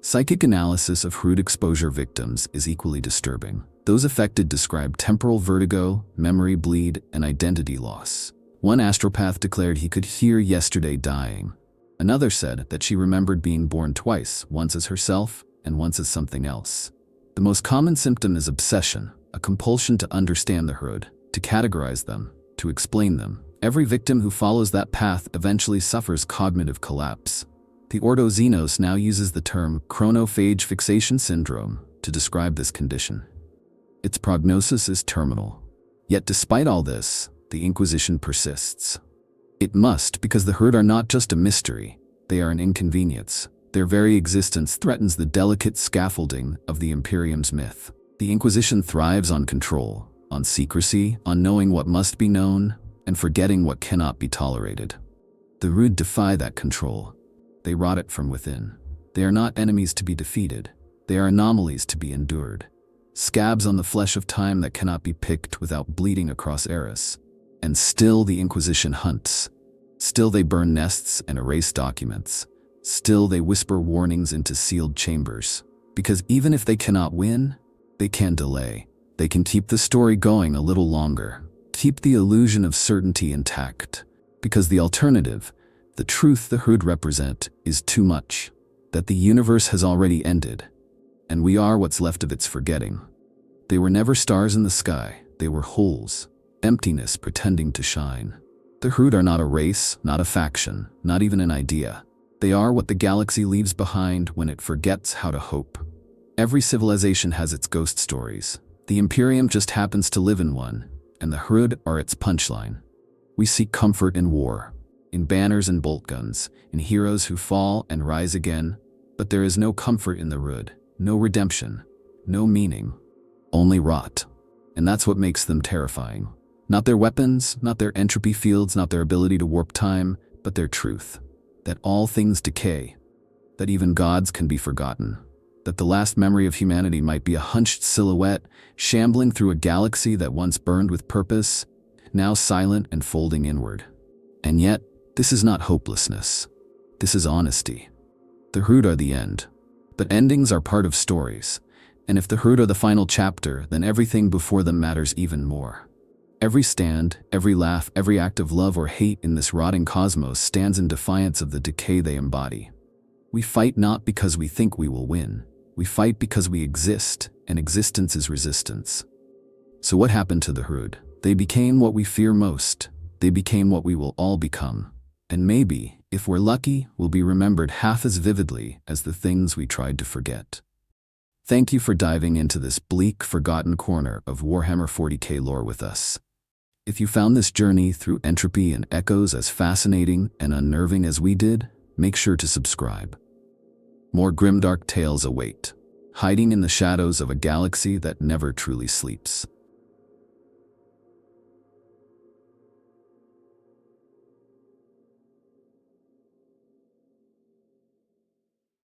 Psychic analysis of Hrud exposure victims is equally disturbing. Those affected describe temporal vertigo, memory bleed, and identity loss. One astropath declared he could hear yesterday dying. Another said that she remembered being born twice, once as herself and once as something else. The most common symptom is obsession, a compulsion to understand the Hrud, to categorize them, to explain them. Every victim who follows that path eventually suffers cognitive collapse. The Ordo Xenos now uses the term chronophage fixation syndrome to describe this condition. Its prognosis is terminal. Yet despite all this, the Inquisition persists. It must, because the Hrud are not just a mystery, they are an inconvenience. Their very existence threatens the delicate scaffolding of the Imperium's myth. The Inquisition thrives on control, on secrecy, on knowing what must be known, and forgetting what cannot be tolerated. The Hrud defy that control. They rot it from within. They are not enemies to be defeated. They are anomalies to be endured. Scabs on the flesh of time that cannot be picked without bleeding across eras. And still the Inquisition hunts. Still they burn nests and erase documents. Still they whisper warnings into sealed chambers. Because even if they cannot win, they can delay. They can keep the story going a little longer. Keep the illusion of certainty intact. Because the alternative, the truth the Hrud represent, is too much. That the universe has already ended. And we are what's left of its forgetting. They were never stars in the sky. They were holes. Emptiness pretending to shine. The Hrud are not a race, not a faction, not even an idea. They are what the galaxy leaves behind when it forgets how to hope. Every civilization has its ghost stories. The Imperium just happens to live in one, and the Hrud are its punchline. We seek comfort in war, in banners and bolt guns, in heroes who fall and rise again, but there is no comfort in the Hrud, no redemption, no meaning, only rot. And that's what makes them terrifying. Not their weapons, not their entropy fields, not their ability to warp time, but their truth. That all things decay. That even gods can be forgotten. That the last memory of humanity might be a hunched silhouette, shambling through a galaxy that once burned with purpose, now silent and folding inward. And yet, this is not hopelessness. This is honesty. The Hrud are the end. But endings are part of stories. And if the Hrud are the final chapter, then everything before them matters even more. Every stand, every laugh, every act of love or hate in this rotting cosmos stands in defiance of the decay they embody. We fight not because we think we will win. We fight because we exist, and existence is resistance. So what happened to the Hrud? They became what we fear most. They became what we will all become. And maybe, if we're lucky, we'll be remembered half as vividly as the things we tried to forget. Thank you for diving into this bleak, forgotten corner of Warhammer 40k lore with us. If you found this journey through entropy and echoes as fascinating and unnerving as we did, make sure to subscribe. More grimdark tales await, hiding in the shadows of a galaxy that never truly sleeps.